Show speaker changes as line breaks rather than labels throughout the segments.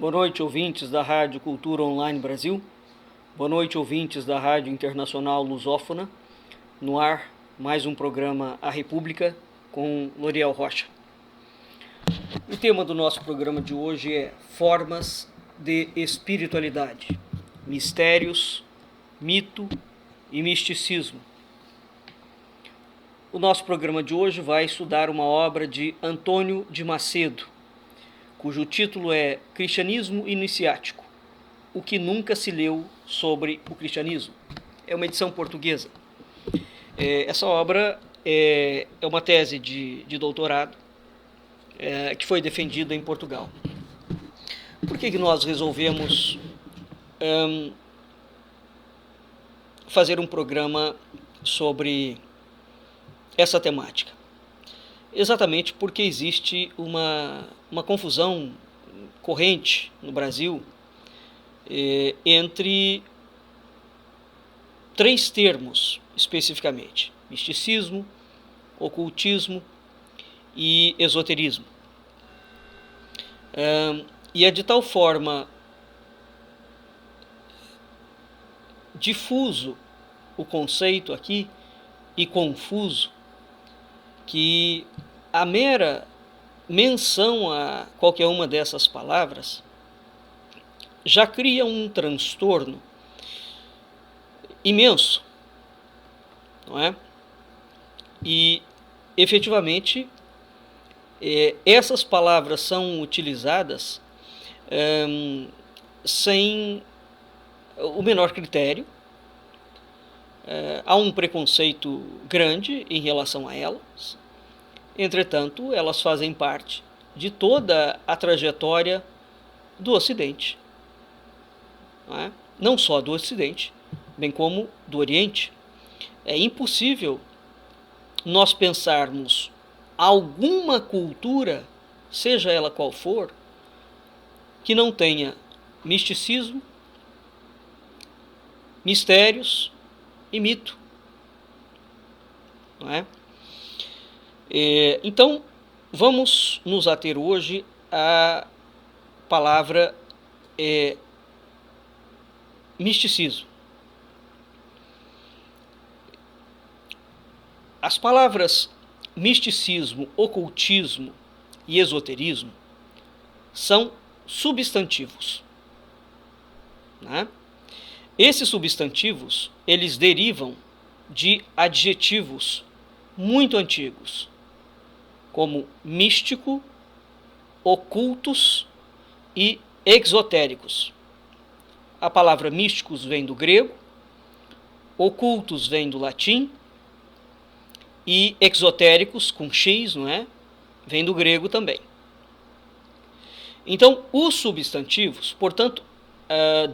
Boa noite, ouvintes da Rádio Cultura Online Brasil. Boa noite, ouvintes da Rádio Internacional Lusófona. No ar, mais um programa A República com L'Oréal Rocha. O tema do nosso programa de hoje é Formas de Espiritualidade, Mistérios, Mito e Misticismo. O nosso programa de hoje vai estudar uma obra de Antônio de Macedo, cujo título é Cristianismo Iniciático, o que nunca se leu sobre o cristianismo. É uma edição portuguesa. Essa obra é uma tese de doutorado que foi defendida em Portugal. Por que nós resolvemos fazer um programa sobre essa temática? Exatamente porque existe uma confusão corrente no Brasil entre três termos especificamente: misticismo, ocultismo e esoterismo. E é de tal forma difuso o conceito aqui e confuso que a mera menção a qualquer uma dessas palavras já cria um transtorno imenso, não é? E, efetivamente, essas palavras são utilizadas sem o menor critério. Há um preconceito grande em relação a elas. Entretanto, elas fazem parte de toda a trajetória do Ocidente, não é? Não só do Ocidente, bem como do Oriente. É impossível nós pensarmos alguma cultura, seja ela qual for, que não tenha misticismo, mistérios e mito, não é? Então, vamos nos ater hoje à palavra misticismo. As palavras misticismo, ocultismo e esoterismo são substantivos, né? Esses substantivos, eles derivam de adjetivos muito antigos, como místico, ocultos e exotéricos. A palavra místicos vem do grego, ocultos vem do latim e exotéricos, com X, não é? Vem do grego também. Então, os substantivos, portanto,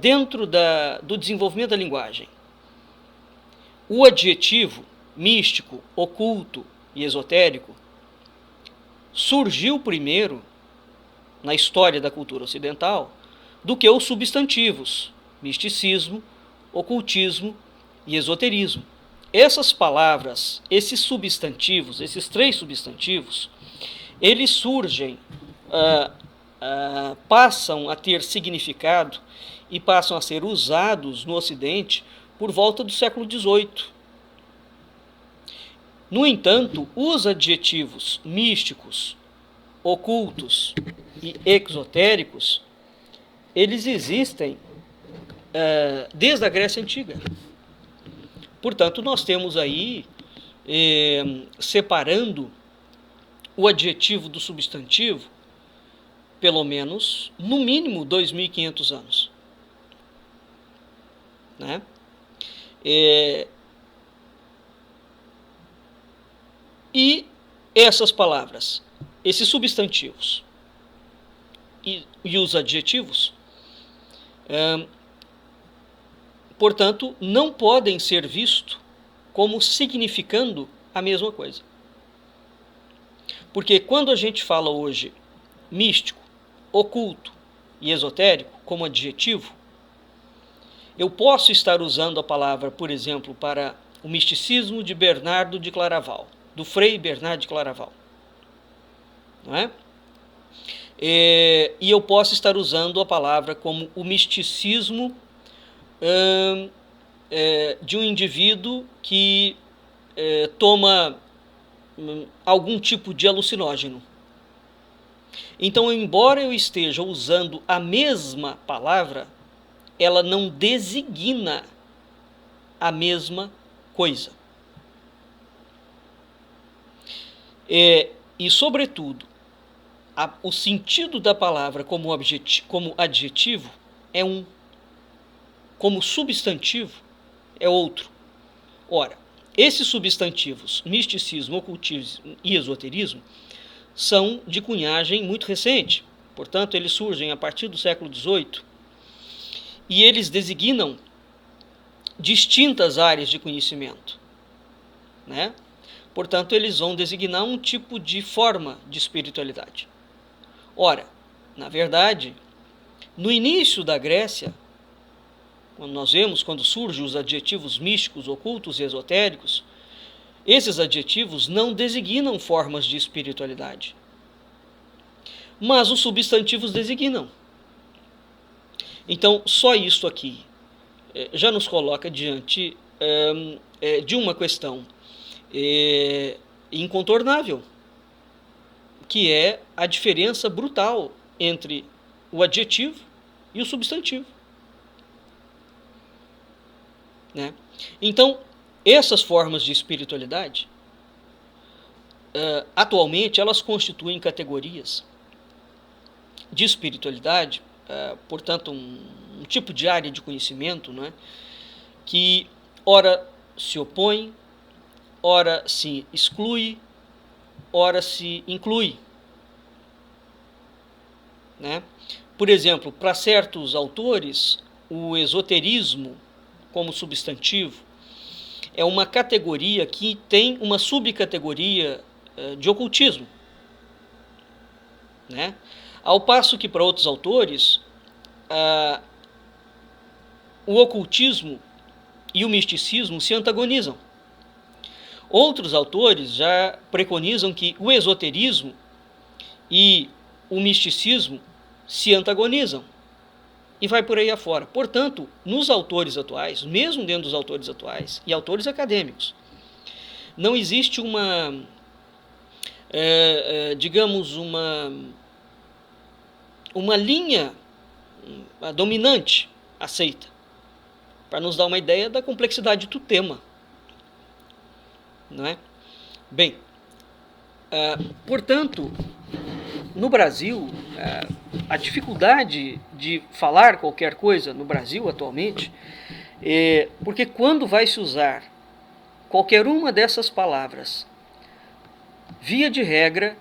dentro do desenvolvimento da linguagem, o adjetivo místico, oculto e esotérico surgiu primeiro na história da cultura ocidental do que os substantivos misticismo, ocultismo e esoterismo. Essas palavras, esses substantivos, esses três substantivos, eles surgem, passam a ter significado e passam a ser usados no Ocidente por volta do século XVIII. No entanto, os adjetivos místicos, ocultos e exotéricos, eles existem desde a Grécia Antiga. Portanto, nós temos aí, separando o adjetivo do substantivo, pelo menos, no mínimo, 2.500 anos. Né? E essas palavras, esses substantivos e os adjetivos, portanto, não podem ser vistos como significando a mesma coisa. Porque quando a gente fala hoje místico, oculto e esotérico como adjetivo, eu posso estar usando a palavra, por exemplo, para o misticismo de Bernardo de Claraval, do Frei Bernardo de Claraval, não é? E eu posso estar usando a palavra como o misticismo de um indivíduo que toma algum tipo de alucinógeno. Então, embora eu esteja usando a mesma palavra, ela não designa a mesma coisa. E, sobretudo, o sentido da palavra como adjetivo é um, como substantivo é outro. Ora, esses substantivos, misticismo, ocultismo e esoterismo, são de cunhagem muito recente. Portanto, eles surgem a partir do século XVIII e eles designam distintas áreas de conhecimento, né? Portanto, eles vão designar um tipo de forma de espiritualidade. Ora, na verdade, no início da Grécia, quando nós vemos quando surgem os adjetivos místicos, ocultos e esotéricos, esses adjetivos não designam formas de espiritualidade, mas os substantivos designam. Então, só isto aqui já nos coloca diante de uma questão incontornável, que é a diferença brutal entre o adjetivo e o substantivo, né? Então, essas formas de espiritualidade, atualmente, elas constituem categorias de espiritualidade, portanto, um tipo de área de conhecimento, né, que ora se opõe, ora se exclui, ora se inclui, né? Por exemplo, para certos autores, o esoterismo como substantivo é uma categoria que tem uma subcategoria de ocultismo, né? Ao passo que para outros autores, o ocultismo e o misticismo se antagonizam. Outros autores já preconizam que o esoterismo e o misticismo se antagonizam. E vai por aí afora. Portanto, nos autores atuais, mesmo dentro dos autores atuais e autores acadêmicos, não existe uma, digamos, uma linha dominante aceita, para nos dar uma ideia da complexidade do tema, não é? Bem, portanto, no Brasil, a dificuldade de falar qualquer coisa no Brasil atualmente é porque quando vai se usar qualquer uma dessas palavras, via de regra,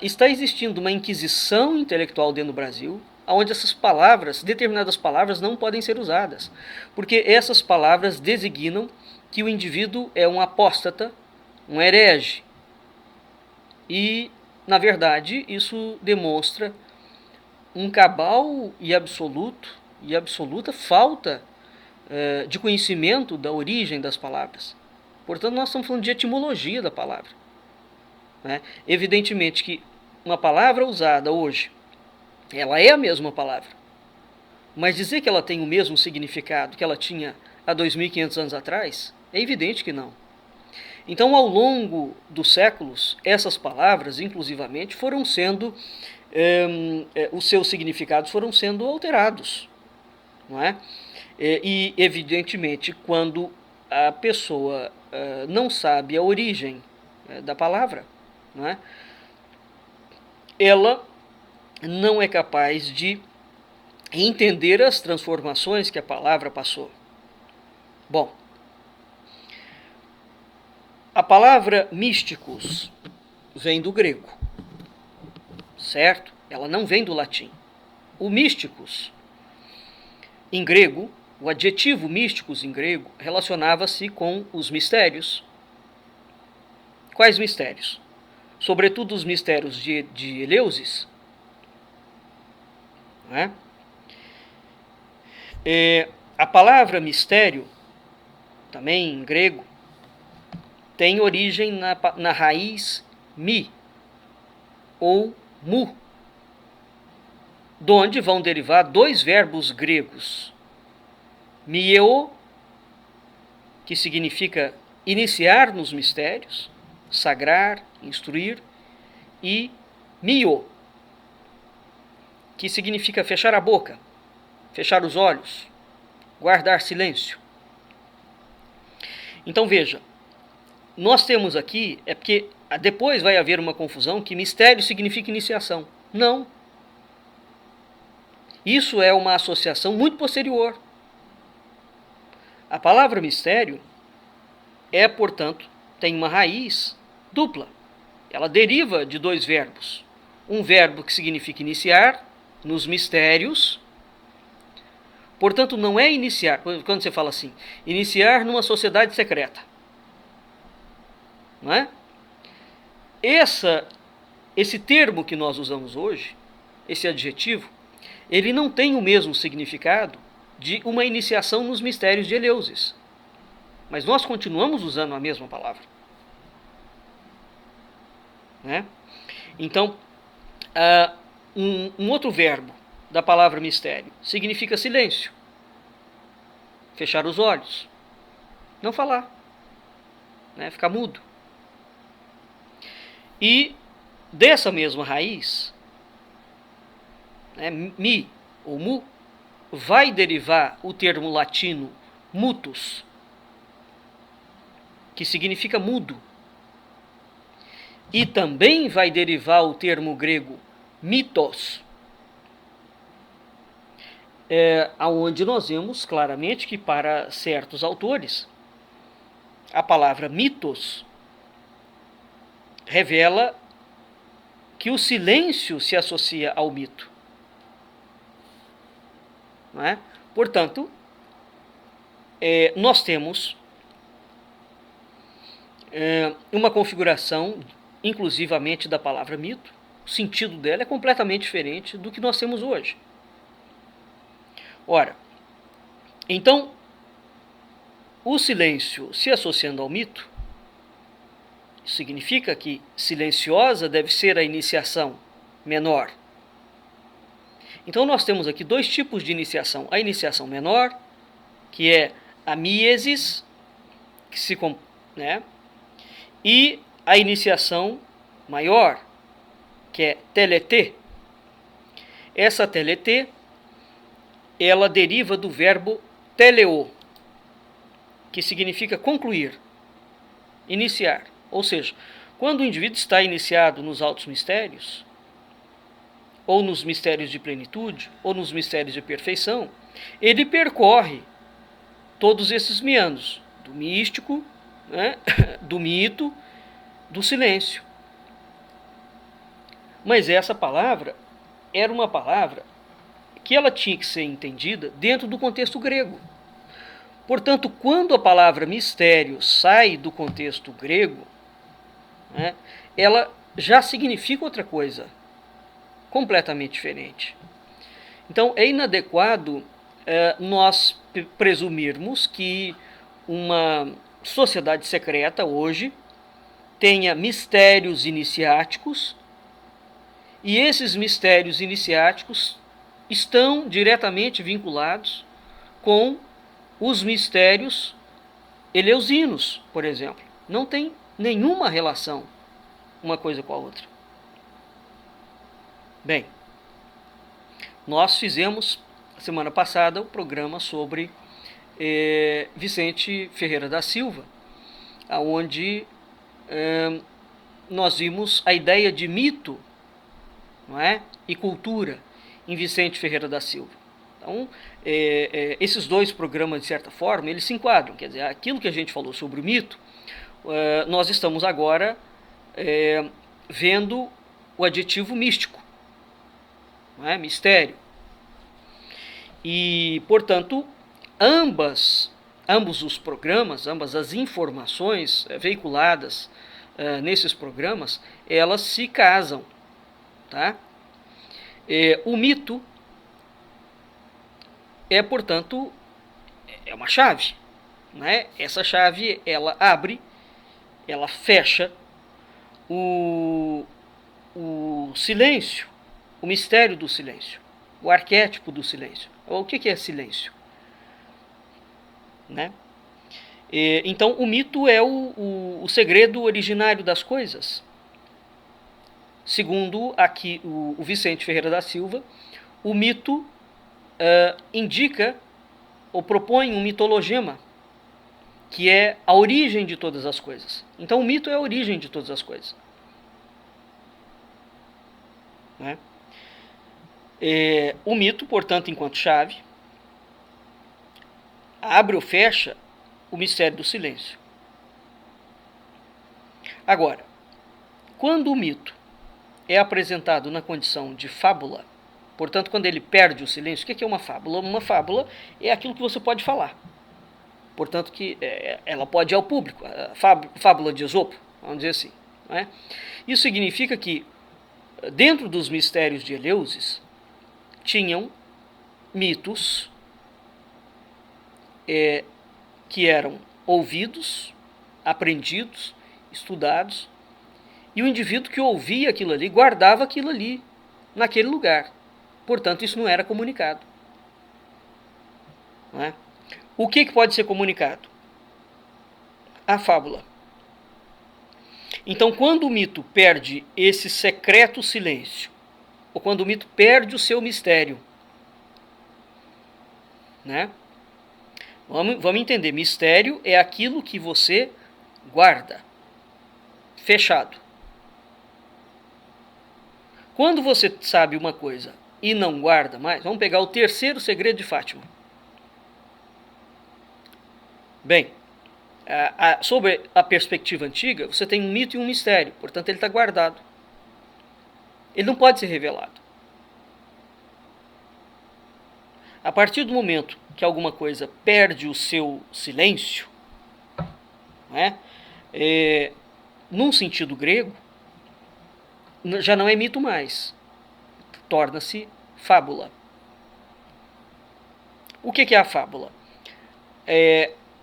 está existindo uma inquisição intelectual dentro do Brasil, onde essas palavras, determinadas palavras, não podem ser usadas, porque essas palavras designam que o indivíduo é um apóstata, um herege. E, na verdade, isso demonstra um cabal e absoluta falta de conhecimento da origem das palavras. Portanto, nós estamos falando de etimologia da palavra, né? Evidentemente que uma palavra usada hoje, ela é a mesma palavra, mas dizer que ela tem o mesmo significado que ela tinha há 2.500 anos atrás, é evidente que não. Então, ao longo dos séculos, essas palavras, inclusivamente, foram sendo, os seus significados foram sendo alterados, não é? E, evidentemente, quando a pessoa não sabe a origem da palavra, não é? Ela não é capaz de entender as transformações que a palavra passou. Bom, a palavra místicos vem do grego, certo? Ela não vem do latim. O místicos, em grego, o adjetivo místicos em grego relacionava-se com os mistérios. Quais mistérios? Sobretudo os mistérios de Eleusis, não é? A palavra mistério, também em grego, tem origem na raiz mi, ou mu, de onde vão derivar dois verbos gregos. Mieo, que significa iniciar nos mistérios, sagrar, instruir, e mio, que significa fechar a boca, fechar os olhos, guardar silêncio. Então veja, nós temos aqui, é porque depois vai haver uma confusão que mistério significa iniciação. Não. Isso é uma associação muito posterior. A palavra mistério portanto, tem uma raiz dupla. Ela deriva de dois verbos. Um verbo que significa iniciar, nos mistérios. Portanto, não é iniciar, quando você fala assim, iniciar numa sociedade secreta. Não é? Esse termo que nós usamos hoje, esse adjetivo, ele não tem o mesmo significado de uma iniciação nos mistérios de Eleusis. Mas nós continuamos usando a mesma palavra. Né? Então, um outro verbo da palavra mistério significa silêncio. Fechar os olhos. Não falar. Né? Ficar mudo. E dessa mesma raiz, né, mi ou mu, vai derivar o termo latino mutus, que significa mudo. E também vai derivar o termo grego mitos, aonde nós vemos claramente que para certos autores a palavra mitos revela que o silêncio se associa ao mito. Não é? Portanto, nós temos uma configuração, inclusivamente, da palavra mito. O sentido dela é completamente diferente do que nós temos hoje. Ora, então, o silêncio se associando ao mito, significa que silenciosa deve ser a iniciação menor. Então nós temos aqui dois tipos de iniciação. A iniciação menor, que é a míesis, e a iniciação maior, que é teleté. Essa teleté, ela deriva do verbo teleo, que significa concluir, iniciar. Ou seja, quando o indivíduo está iniciado nos altos mistérios, ou nos mistérios de plenitude, ou nos mistérios de perfeição, ele percorre todos esses meandros, do místico, né, do mito, do silêncio. Mas essa palavra era uma palavra que ela tinha que ser entendida dentro do contexto grego. Portanto, quando a palavra mistério sai do contexto grego, né, ela já significa outra coisa, completamente diferente. Então, é inadequado nós presumirmos que uma sociedade secreta hoje tenha mistérios iniciáticos, e esses mistérios iniciáticos estão diretamente vinculados com os mistérios eleusinos, por exemplo. Não tem nenhuma relação uma coisa com a outra. Bem, nós fizemos semana passada o programa sobre Vicente Ferreira da Silva, onde nós vimos a ideia de mito, não é, e cultura em Vicente Ferreira da Silva. Então, esses dois programas, de certa forma, eles se enquadram. Quer dizer, aquilo que a gente falou sobre o mito, nós estamos agora vendo o adjetivo místico, não é? Mistério. E, portanto, ambos os programas, ambas as informações veiculadas nesses programas, elas se casam. Tá? O mito portanto, é uma chave. Né? Essa chave, ela abre, ela fecha o silêncio, o mistério do silêncio. o arquétipo do silêncio. O que é silêncio? Né? Então, o mito é o segredo originário das coisas. Segundo aqui o Vicente Ferreira da Silva, o mito indica ou propõe um mitologema, que é a origem de todas as coisas. Então, o mito é a origem de todas as coisas. Né? O mito, portanto, enquanto chave, abre ou fecha o mistério do silêncio. Agora, quando o mito é apresentado na condição de fábula, portanto, quando ele perde o silêncio, o que é uma fábula? Uma fábula é aquilo que você pode falar. Portanto, que ela pode ir ao público. A fábula de Esopo, vamos dizer assim. Não é? Isso significa que, dentro dos mistérios de Eleusis, tinham mitos que eram ouvidos, aprendidos, estudados, e o indivíduo que ouvia aquilo ali, guardava aquilo ali, naquele lugar. Portanto, isso não era comunicado. Não é? O que pode ser comunicado? A fábula. Então, quando o mito perde esse secreto silêncio, ou quando o mito perde o seu mistério, né? Vamos entender, mistério é aquilo que você guarda, fechado. Quando você sabe uma coisa e não guarda mais, vamos pegar o terceiro segredo de Fátima. Bem, sobre a perspectiva antiga, você tem um mito e um mistério, portanto ele está guardado. Ele não pode ser revelado. A partir do momento que alguma coisa perde o seu silêncio, né, num sentido grego, já não é mito mais, torna-se fábula. O que é a fábula?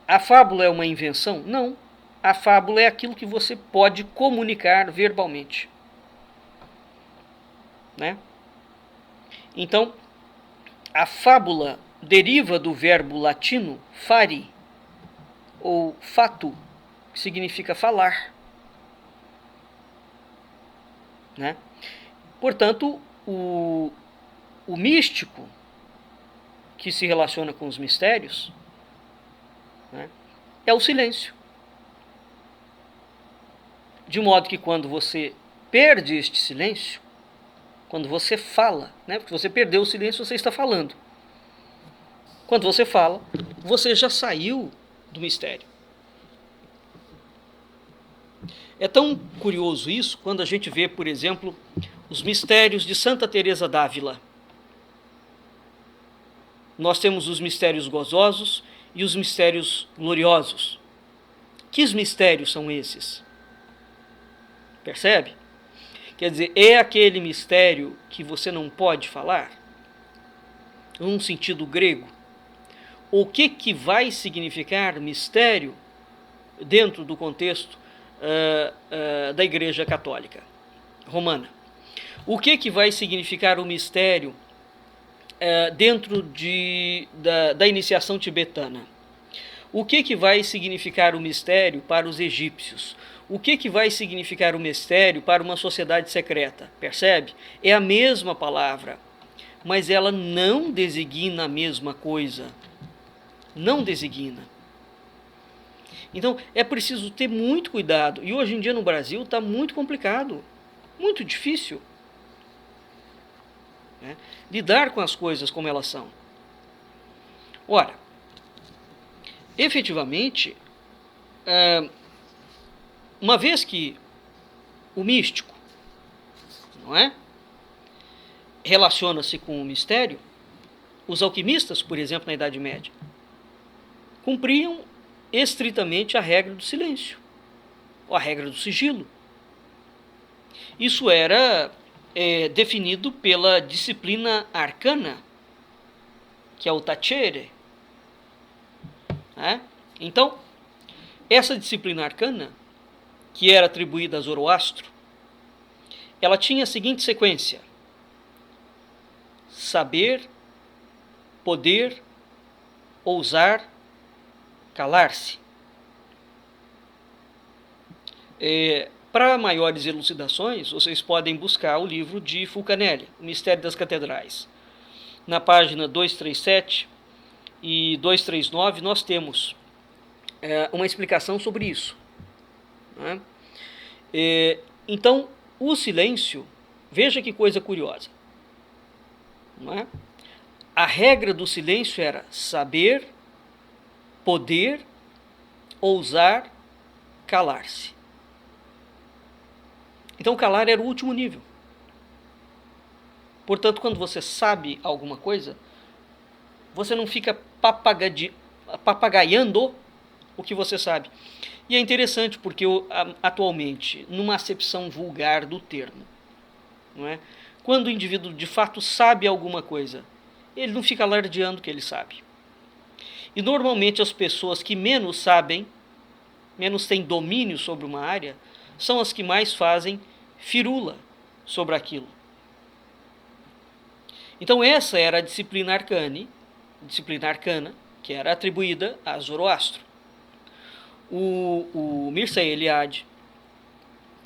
A fábula é uma invenção? Não. A fábula é aquilo que você pode comunicar verbalmente. Né? Então, a fábula deriva do verbo latino fari, ou fato, que significa falar. Né? Portanto, o místico que se relaciona com os mistérios, né, é o silêncio. De modo que quando você perde este silêncio, quando você fala, né, porque você perdeu o silêncio, você está falando. Quando você fala, você já saiu do mistério. É tão curioso isso quando a gente vê, por exemplo, os mistérios de Santa Teresa d'Ávila. Nós temos os mistérios gozosos e os mistérios gloriosos. Que mistérios são esses? Percebe? Quer dizer, é aquele mistério que você não pode falar? Num sentido grego. O que vai significar mistério dentro do contexto da Igreja Católica Romana? O que vai significar o mistério dentro da iniciação tibetana? O que vai significar o mistério para os egípcios? O que vai significar o mistério para uma sociedade secreta? Percebe? É a mesma palavra, mas ela não designa a mesma coisa. Não designa. Então, é preciso ter muito cuidado. E hoje em dia no Brasil está muito complicado, muito difícil, né, lidar com as coisas como elas são. Ora, efetivamente, uma vez que o místico, não é, relaciona-se com o mistério, os alquimistas, por exemplo, na Idade Média, cumpriam estritamente a regra do silêncio, ou a regra do sigilo. Isso era definido pela disciplina arcana, que é o tacere. Então, essa disciplina arcana, que era atribuída a Zoroastro, ela tinha a seguinte sequência: saber, poder, ousar, calar-se. Para maiores elucidações, vocês podem buscar o livro de Fulcanelli, O Mistério das Catedrais. Na página 237 e 239 nós temos uma explicação sobre isso. Né? Então, o silêncio, veja que coisa curiosa. Não é? A regra do silêncio era saber, poder, ousar, calar-se. Então, calar era o último nível. Portanto, quando você sabe alguma coisa, você não fica papagaiando o que você sabe. E é interessante porque atualmente, numa acepção vulgar do termo, não é? Quando o indivíduo de fato sabe alguma coisa, ele não fica alardeando que ele sabe. E normalmente as pessoas que menos sabem, menos têm domínio sobre uma área, são as que mais fazem firula sobre aquilo. Então essa era a disciplina arcana, que era atribuída a Zoroastro. O Mircea Eliade,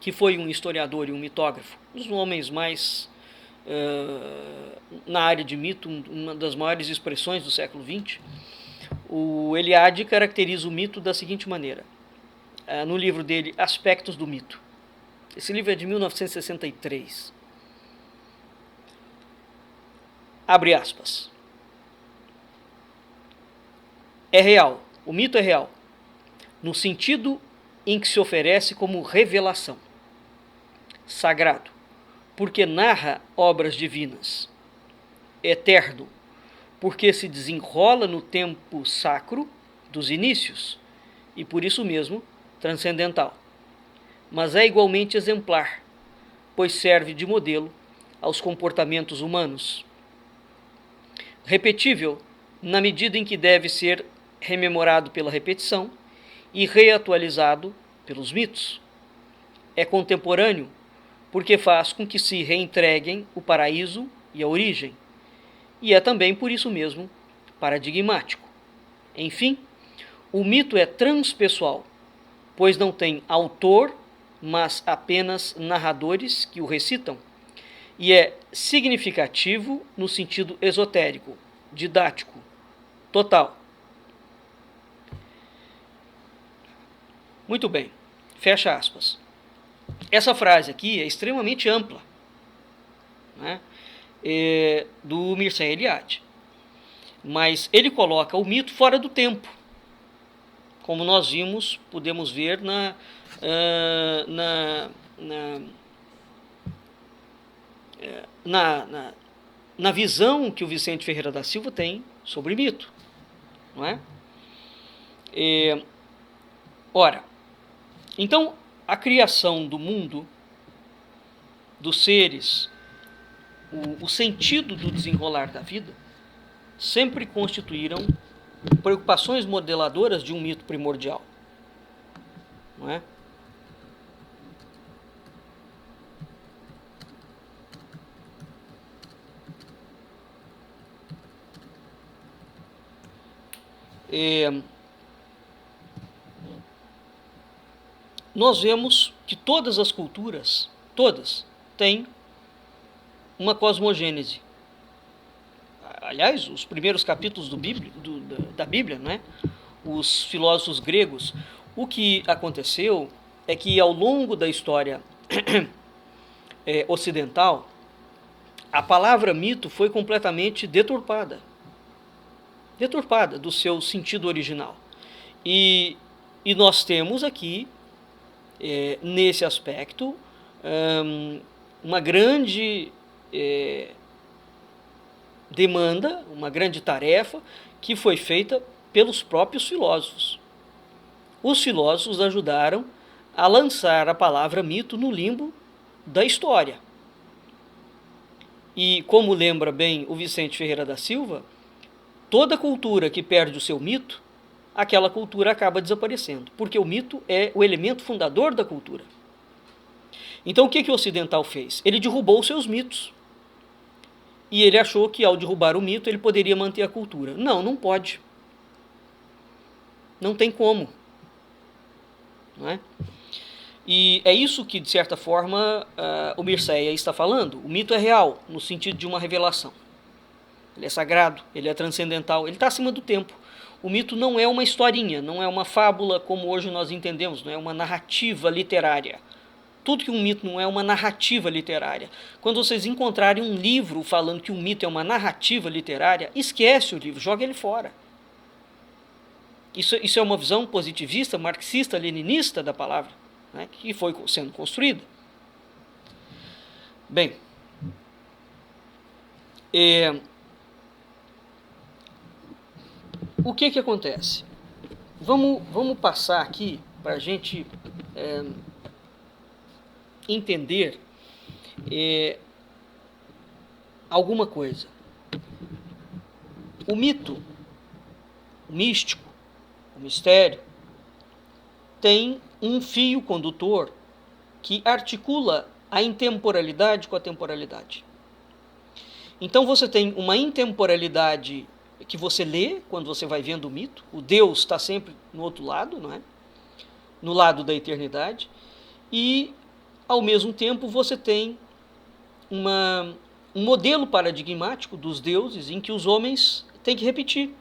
que foi um historiador e um mitógrafo, um dos homens mais, na área de mito, uma das maiores expressões do século XX, o Eliade caracteriza o mito da seguinte maneira, no livro dele, Aspectos do Mito. Esse livro é de 1963. Abre aspas. É real, o mito é real, no sentido em que se oferece como revelação. Sagrado, porque narra obras divinas. Eterno, porque se desenrola no tempo sacro dos inícios, e por isso mesmo transcendental. Mas é igualmente exemplar, pois serve de modelo aos comportamentos humanos. Repetível, na medida em que deve ser rememorado pela repetição e reatualizado pelos mitos. É contemporâneo, porque faz com que se reentreguem o paraíso e a origem. E é também, por isso mesmo, paradigmático. Enfim, o mito é transpessoal, pois não tem autor, mas apenas narradores que o recitam, e é significativo no sentido esotérico, didático, total. Muito bem, fecha aspas. Essa frase aqui é extremamente ampla, né? Do Mircea Eliade, mas ele coloca o mito fora do tempo, como nós vimos, podemos ver na visão que o Vicente Ferreira da Silva tem sobre mito, não é? Ora, então a criação do mundo, dos seres, o sentido do desenrolar da vida, sempre constituíram preocupações modeladoras de um mito primordial, não é? Nós vemos que todas as culturas, todas, têm uma cosmogênese. Aliás, os primeiros capítulos da Bíblia, né? Os filósofos gregos, o que aconteceu é que ao longo da história ocidental, a palavra mito foi completamente deturpada do seu sentido original. E nós temos aqui, nesse aspecto, uma grande demanda, uma grande tarefa que foi feita pelos próprios filósofos. Os filósofos ajudaram a lançar a palavra mito no limbo da história. E, como lembra bem o Vicente Ferreira da Silva, toda cultura que perde o seu mito, aquela cultura acaba desaparecendo, porque o mito é o elemento fundador da cultura. Então o que o ocidental fez? Ele derrubou os seus mitos. E ele achou que ao derrubar o mito ele poderia manter a cultura. Não, não pode. Não tem como. Não é? E é isso que, de certa forma, o Mircea está falando. O mito é real, no sentido de uma revelação. Ele é sagrado, ele é transcendental, ele está acima do tempo. O mito não é uma historinha, não é uma fábula como hoje nós entendemos, não é uma narrativa literária. Tudo que um mito não é uma narrativa literária. Quando vocês encontrarem um livro falando que um mito é uma narrativa literária, esquece o livro, joga ele fora. Isso é uma visão positivista, marxista, leninista da palavra, né, que foi sendo construída. Bem, o que acontece? Vamos passar aqui para a gente entender alguma coisa. O mito, o místico, o mistério, tem um fio condutor que articula a intemporalidade com a temporalidade. Então você tem uma intemporalidade que você lê quando você vai vendo o mito. O Deus está sempre no outro lado, não é? No lado da eternidade. E, ao mesmo tempo, você tem um modelo paradigmático dos deuses em que os homens têm que repetir.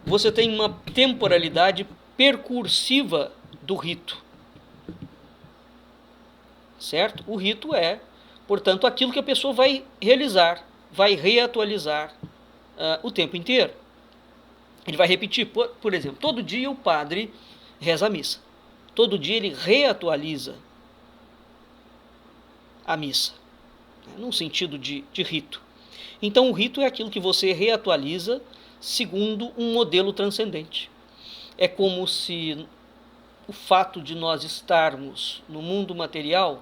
Você tem uma temporalidade percursiva do rito. Certo? O rito é, portanto, aquilo que a pessoa vai realizar, vai reatualizar o tempo inteiro. Ele vai repetir, por exemplo, todo dia o padre reza a missa. Todo dia ele reatualiza a missa, né, num sentido de rito. Então o rito é aquilo que você reatualiza segundo um modelo transcendente. É como se o fato de nós estarmos no mundo material,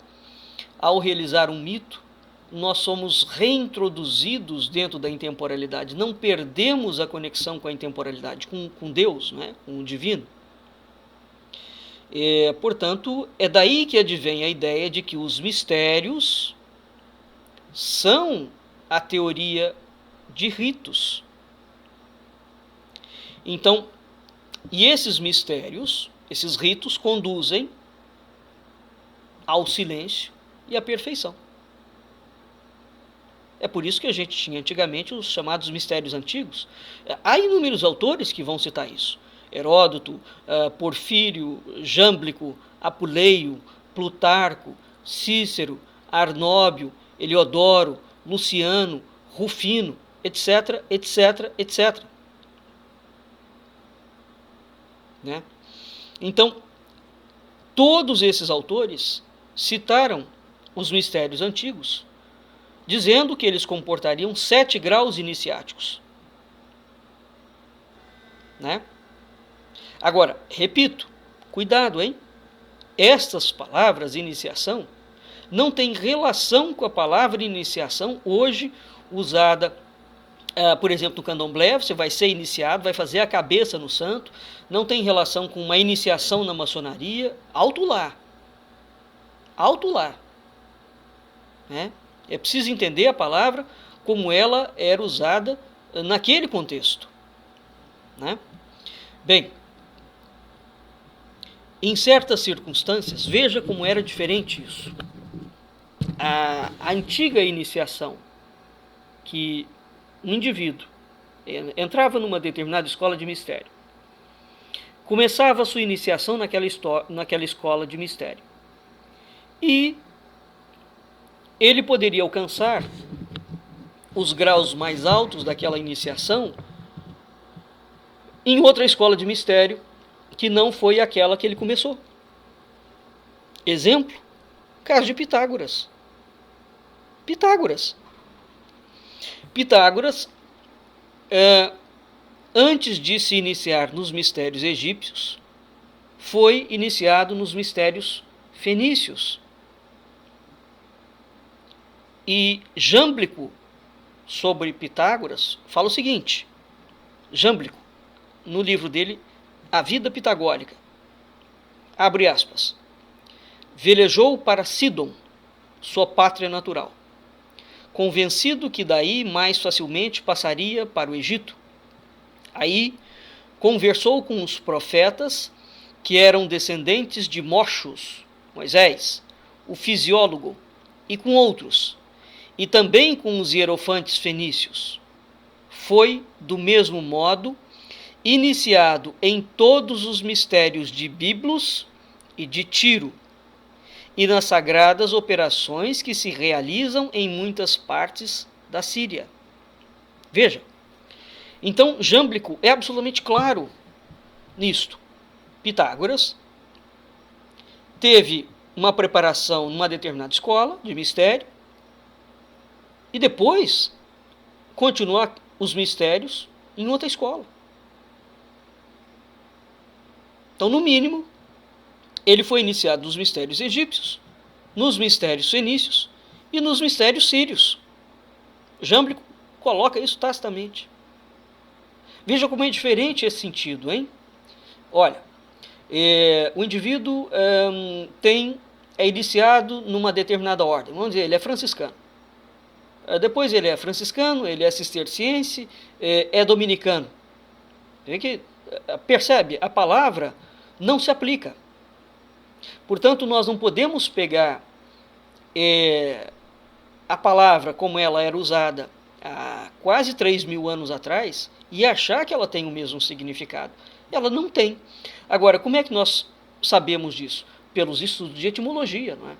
ao realizar um mito, nós somos reintroduzidos dentro da intemporalidade, não perdemos a conexão com a intemporalidade, com Deus, né? Com o divino. Portanto, é daí que advém a ideia de que os mistérios são a teoria de ritos. Então, e esses mistérios, esses ritos, conduzem ao silêncio e à perfeição. É por isso que a gente tinha antigamente os chamados mistérios antigos. Há inúmeros autores que vão citar isso. Heródoto, Porfírio, Jámblico, Apuleio, Plutarco, Cícero, Arnóbio, Heliodoro, Luciano, Rufino, etc, etc, etc. Né? Então, todos esses autores citaram os mistérios antigos, dizendo que eles comportariam 7 graus iniciáticos. Né? Agora, repito, cuidado, hein? Estas palavras, iniciação, não têm relação com a palavra iniciação hoje usada, por exemplo, no candomblé. Você vai ser iniciado, vai fazer a cabeça no santo, não tem relação com uma iniciação na maçonaria. Alto lá. Alto lá. Né? É preciso entender a palavra como ela era usada naquele contexto. Né? Bem, em certas circunstâncias, veja como era diferente isso. A antiga iniciação, que um indivíduo entrava numa determinada escola de mistério, começava a sua iniciação naquela escola de mistério, e ele poderia alcançar os graus mais altos daquela iniciação em outra escola de mistério que não foi aquela que ele começou. Exemplo, caso de Pitágoras. Pitágoras, antes de se iniciar nos mistérios egípcios, foi iniciado nos mistérios fenícios. E Jámblico, sobre Pitágoras, fala o seguinte, Jámblico, no livro dele, A Vida Pitagórica, abre aspas, velejou para Sidon, sua pátria natural. convencido que daí mais facilmente passaria para o Egito. Aí conversou com os profetas, que eram descendentes de Moxos, Moisés, o fisiólogo, e com outros, e também com os hierofantes fenícios. Foi, do mesmo modo, iniciado em todos os mistérios de Biblos e de Tiro, e nas sagradas operações que se realizam em muitas partes da Síria. Veja, então Jâmblico é absolutamente claro nisto. Pitágoras teve uma preparação numa determinada escola de mistério e depois continuar os mistérios em outra escola. Então, no mínimo, ele foi iniciado nos mistérios egípcios, nos mistérios fenícios e nos mistérios sírios. Jâmblico coloca isso tacitamente. Veja como é diferente esse sentido, hein? Olha, o indivíduo é iniciado numa determinada ordem. Vamos dizer, ele é franciscano. Depois ele é franciscano, ele é cisterciense, é dominicano. Percebe? A palavra não se aplica. Portanto, nós não podemos pegar a palavra como ela era usada há quase 3.000 anos atrás e achar que ela tem o mesmo significado. Ela não tem. Agora, como é que nós sabemos disso? Pelos estudos de etimologia, não é?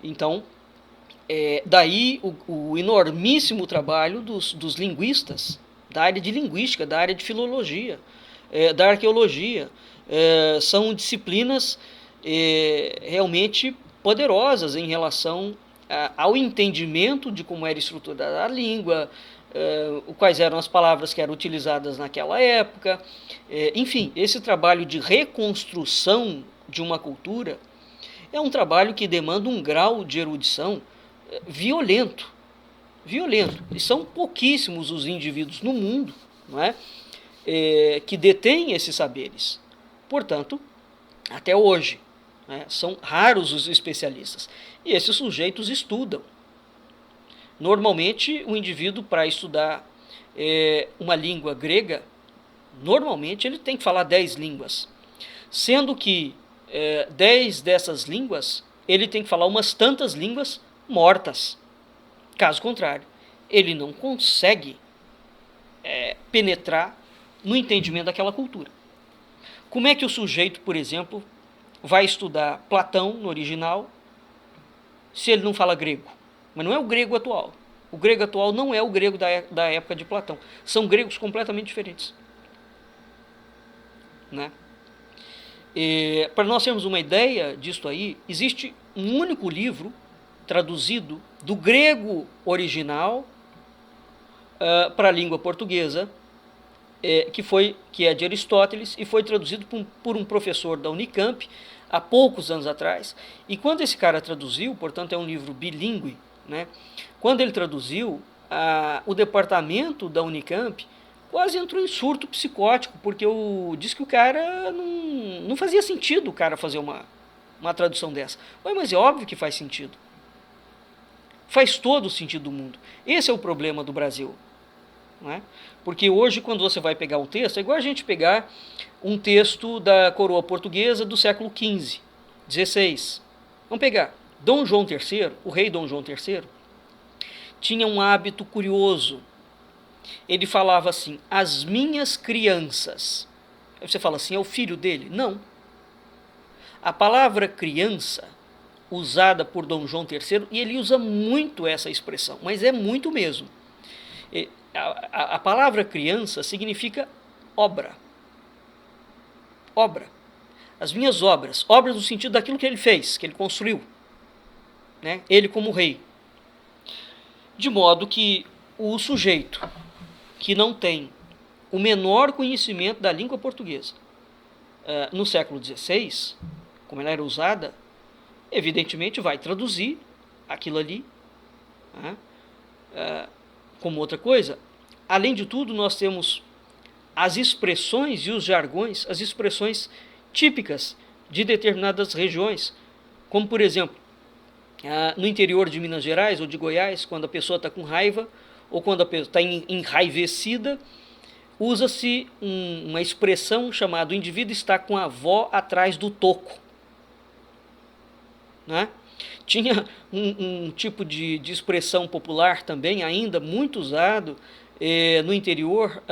Então, daí o enormíssimo trabalho dos linguistas, da área de linguística, da área de filologia, da arqueologia. São disciplinas realmente poderosas em relação ao entendimento de como era estruturada a língua, quais eram as palavras que eram utilizadas naquela época. Enfim, esse trabalho de reconstrução de uma cultura é um trabalho que demanda um grau de erudição violento. E são pouquíssimos os indivíduos no mundo, não é? Que detêm esses saberes. Portanto, até hoje, né, são raros os especialistas. E esses sujeitos estudam. Normalmente, o indivíduo, para estudar uma língua grega, normalmente ele tem que falar 10 línguas. Sendo que 10 dessas línguas, ele tem que falar umas tantas línguas mortas. Caso contrário, ele não consegue penetrar no entendimento daquela cultura. Como é que o sujeito, por exemplo, vai estudar Platão no original se ele não fala grego? Mas não é o grego atual. O grego atual não é o grego da época de Platão. São gregos completamente diferentes. Né? Para nós termos uma ideia disso aí, existe um único livro traduzido do grego original para a língua portuguesa, que é de Aristóteles, e foi traduzido por um professor da Unicamp há poucos anos atrás. E quando esse cara traduziu, portanto é um livro bilíngue, né? Quando ele traduziu, o departamento da Unicamp quase entrou em surto psicótico, porque disse que o cara não fazia sentido o cara fazer uma tradução dessa. Mas é óbvio que faz sentido. Faz todo o sentido do mundo. Esse é o problema do Brasil. Não é? Porque hoje, quando você vai pegar um texto, é igual a gente pegar um texto da coroa portuguesa do século XV, XVI. Vamos pegar. Dom João III, o rei Dom João III, tinha um hábito curioso. Ele falava assim, as minhas crianças. Aí você fala assim, é o filho dele? Não. A palavra criança, usada por Dom João III, e ele usa muito essa expressão, mas é muito mesmo. A palavra criança significa obra. Obra. As minhas obras. Obras no sentido daquilo que ele fez, que ele construiu. Né? Ele como rei. De modo que o sujeito que não tem o menor conhecimento da língua portuguesa no século XVI, como ela era usada, evidentemente vai traduzir aquilo ali, né? Como outra coisa. Além de tudo, nós temos as expressões e os jargões, as expressões típicas de determinadas regiões, como, por exemplo, no interior de Minas Gerais ou de Goiás, quando a pessoa está com raiva ou quando a pessoa está enraivecida, usa-se uma expressão chamada: o indivíduo está com a avó atrás do toco. Né? Tinha um tipo de expressão popular também, ainda muito usado no interior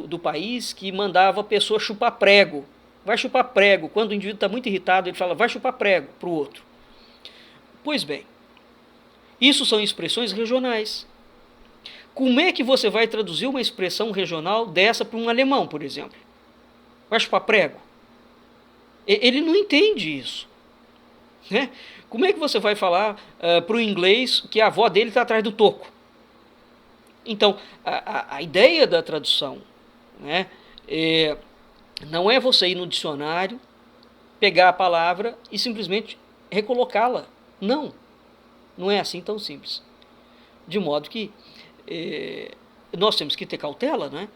do país, que mandava a pessoa chupar prego. Vai chupar prego. Quando o indivíduo está muito irritado, ele fala: vai chupar prego para o outro. Pois bem, isso são expressões regionais. Como é que você vai traduzir uma expressão regional dessa para um alemão, por exemplo? Vai chupar prego? Ele não entende isso. Né? Como é que você vai falar para o inglês que a avó dele está atrás do toco? Então, a ideia da tradução, né, não é você ir no dicionário, pegar a palavra e simplesmente recolocá-la. Não, não é assim tão simples. De modo que nós temos que ter cautela, né?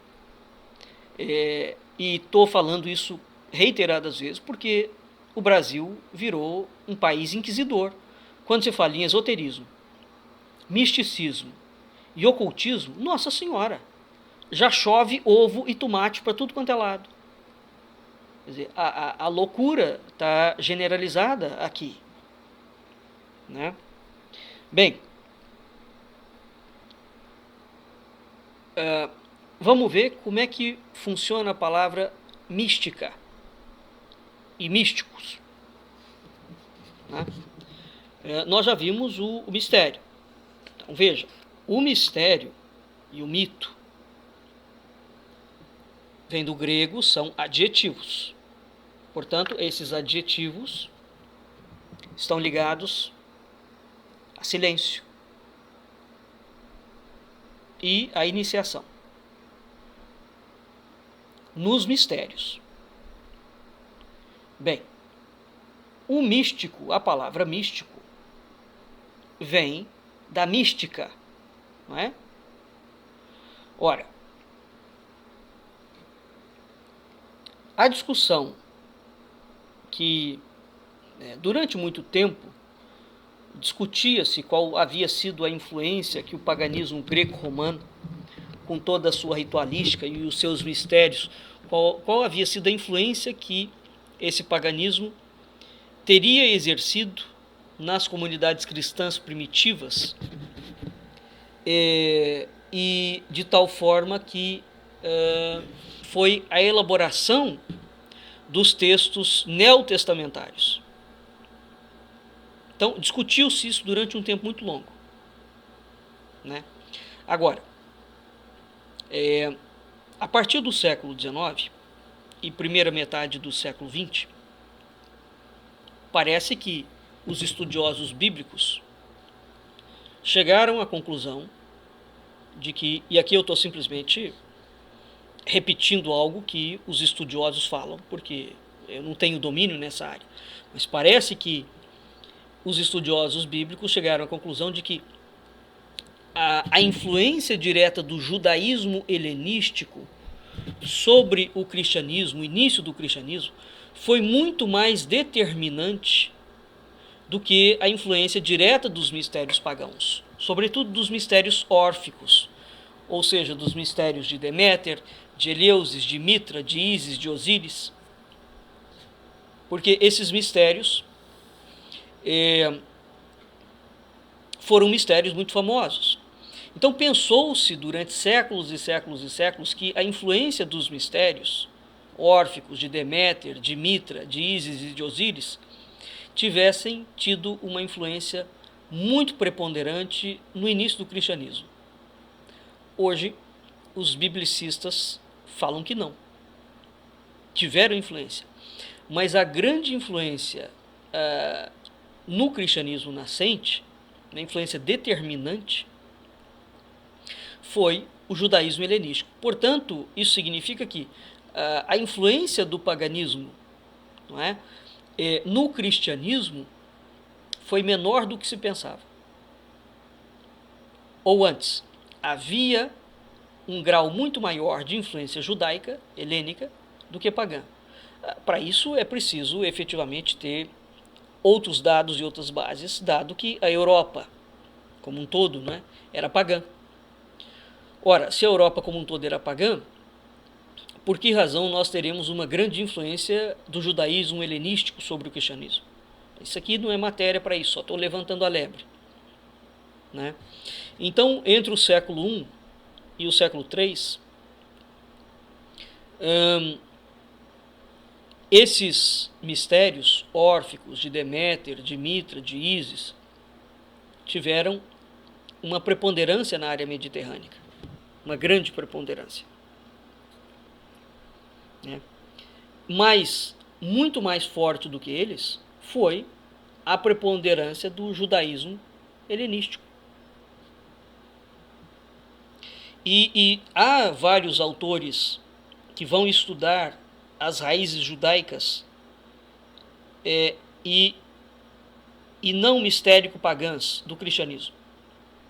E estou falando isso reiteradas vezes porque o Brasil virou um país inquisidor. Quando se fala em esoterismo, misticismo e ocultismo, nossa senhora, já chove ovo e tomate para tudo quanto é lado. Quer dizer, a loucura está generalizada aqui. Né? Bem, vamos ver como é que funciona a palavra mística e místicos. Né? Nós já vimos o mistério. Então, veja, o mistério e o mito vem do grego, são adjetivos. Portanto, esses adjetivos estão ligados a silêncio e a iniciação nos mistérios. Bem, o místico, a palavra místico, vem da mística, não é? Ora, a discussão que durante muito tempo discutia-se qual havia sido a influência que o paganismo greco-romano, com toda a sua ritualística e os seus mistérios, qual havia sido a influência que esse paganismo teria exercido nas comunidades cristãs primitivas, e de tal forma que foi a elaboração dos textos neotestamentários. Então, discutiu-se isso durante um tempo muito longo. Né? Agora, a partir do século XIX e primeira metade do século XX, parece que os estudiosos bíblicos chegaram à conclusão de que, e aqui eu estou simplesmente repetindo algo que os estudiosos falam, porque eu não tenho domínio nessa área, mas parece que os estudiosos bíblicos chegaram à conclusão de que a influência direta do judaísmo helenístico sobre o cristianismo, o início do cristianismo, foi muito mais determinante do que a influência direta dos mistérios pagãos, sobretudo dos mistérios órficos, ou seja, dos mistérios de Deméter, de Eleusis, de Mitra, de Ísis, de Osíris, porque esses mistérios foram mistérios muito famosos. Então pensou-se durante séculos e séculos e séculos que a influência dos mistérios órficos de Deméter, de Mitra, de Ísis e de Osíris tivessem tido uma influência muito preponderante no início do cristianismo. Hoje, os biblicistas falam que não. Tiveram influência. Mas a grande influência no cristianismo nascente, a influência determinante, foi o judaísmo helenístico. Portanto, isso significa que a influência do paganismo, não é, no cristianismo foi menor do que se pensava. Ou antes, havia um grau muito maior de influência judaica, helênica, do que pagã. Para isso é preciso efetivamente ter outros dados e outras bases, dado que a Europa, como um todo, né, era pagã. Ora, se a Europa como um todo era pagã, por que razão nós teremos uma grande influência do judaísmo helenístico sobre o cristianismo? Isso aqui não é matéria para isso, só estou levantando a lebre, né? Então, entre o século I e o século III, esses mistérios órficos de Deméter, de Mitra, de Ísis, tiveram uma preponderância na área mediterrânea, uma grande preponderância, né? Mas, muito mais forte do que eles, foi a preponderância do judaísmo helenístico. E há vários autores que vão estudar as raízes judaicas e não mistérico-pagãs do cristianismo.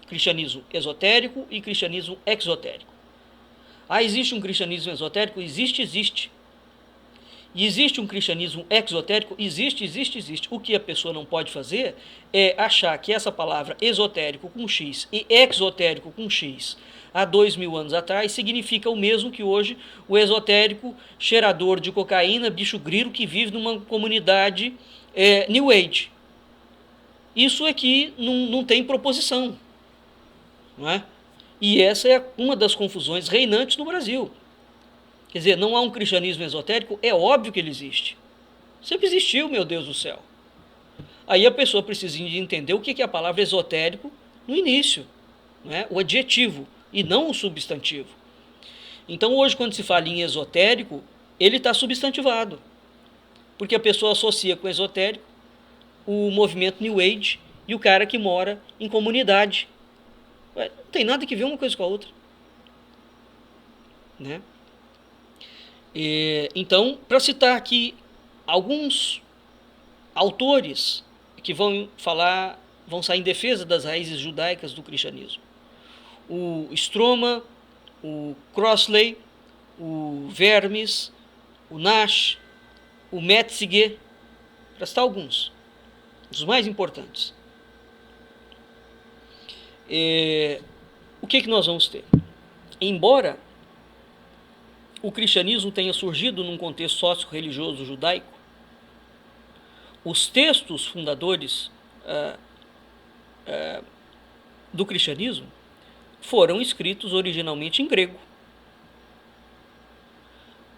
Cristianismo esotérico e cristianismo exotérico. Existe um cristianismo esotérico? Existe. E existe um cristianismo exotérico? Existe. O que a pessoa não pode fazer é achar que essa palavra esotérico com X e exotérico com X há 2000 anos atrás significa o mesmo que hoje o esotérico cheirador de cocaína, bicho grilo, que vive numa comunidade New Age. Isso aqui não tem proposição, não é? E essa é uma das confusões reinantes no Brasil. Quer dizer, não há um cristianismo esotérico? É óbvio que ele existe. Sempre existiu, meu Deus do céu. Aí a pessoa precisa entender o que é a palavra esotérico no início, né? O adjetivo, e não o substantivo. Então hoje, quando se fala em esotérico, ele está substantivado, porque a pessoa associa com esotérico o movimento New Age e o cara que mora em comunidade. Não tem nada que ver uma coisa com a outra, né? Então, para citar aqui alguns autores que vão sair em defesa das raízes judaicas do cristianismo: o Stroma, o Crossley, o Vermes, o Nash, o Metzger, para citar alguns dos mais importantes. O que nós vamos ter? Embora o cristianismo tenha surgido num contexto socio-religioso judaico, os textos fundadores do cristianismo foram escritos originalmente em grego,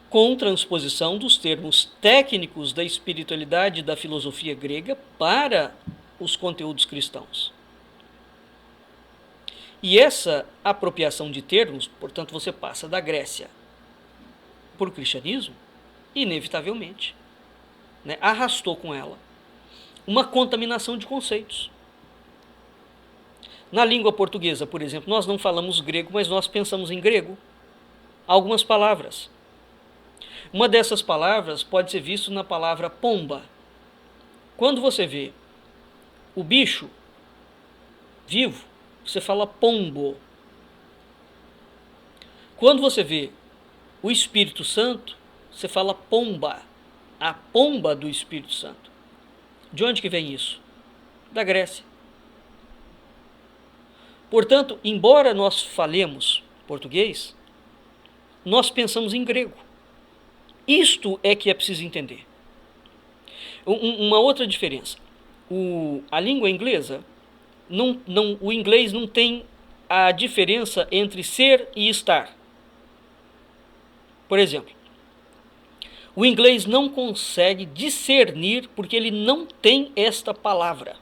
com transposição dos termos técnicos da espiritualidade e da filosofia grega para os conteúdos cristãos. E essa apropriação de termos, portanto, você passa da Grécia para o cristianismo, inevitavelmente, né, arrastou com ela uma contaminação de conceitos. Na língua portuguesa, por exemplo, nós não falamos grego, mas nós pensamos em grego algumas palavras. Uma dessas palavras pode ser visto na palavra pomba. Quando você vê o bicho vivo, você fala pombo. Quando você vê o Espírito Santo, você fala pomba, a pomba do Espírito Santo. De onde que vem isso? Da Grécia. Portanto, embora nós falemos português, nós pensamos em grego. Isto é que é preciso entender. Uma outra diferença: a língua inglesa, o inglês não tem a diferença entre ser e estar. Por exemplo, o inglês não consegue discernir porque ele não tem esta palavra.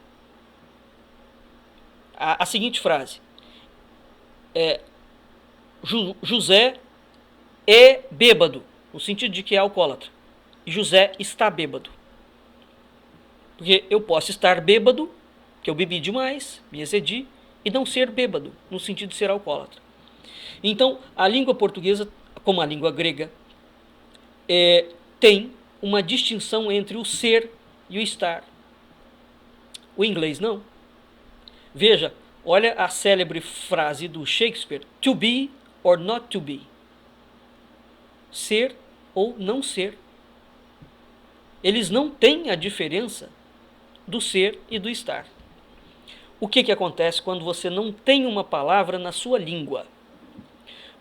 A seguinte frase: José é bêbado, no sentido de que é alcoólatra, e José está bêbado. Porque eu posso estar bêbado, que eu bebi demais, me excedi, e não ser bêbado, no sentido de ser alcoólatra. Então, a língua portuguesa, como a língua grega, tem uma distinção entre o ser e o estar. O inglês não. Veja, olha a célebre frase do Shakespeare: to be or not to be. Ser ou não ser. Eles não têm a diferença do ser e do estar. O que acontece quando você não tem uma palavra na sua língua?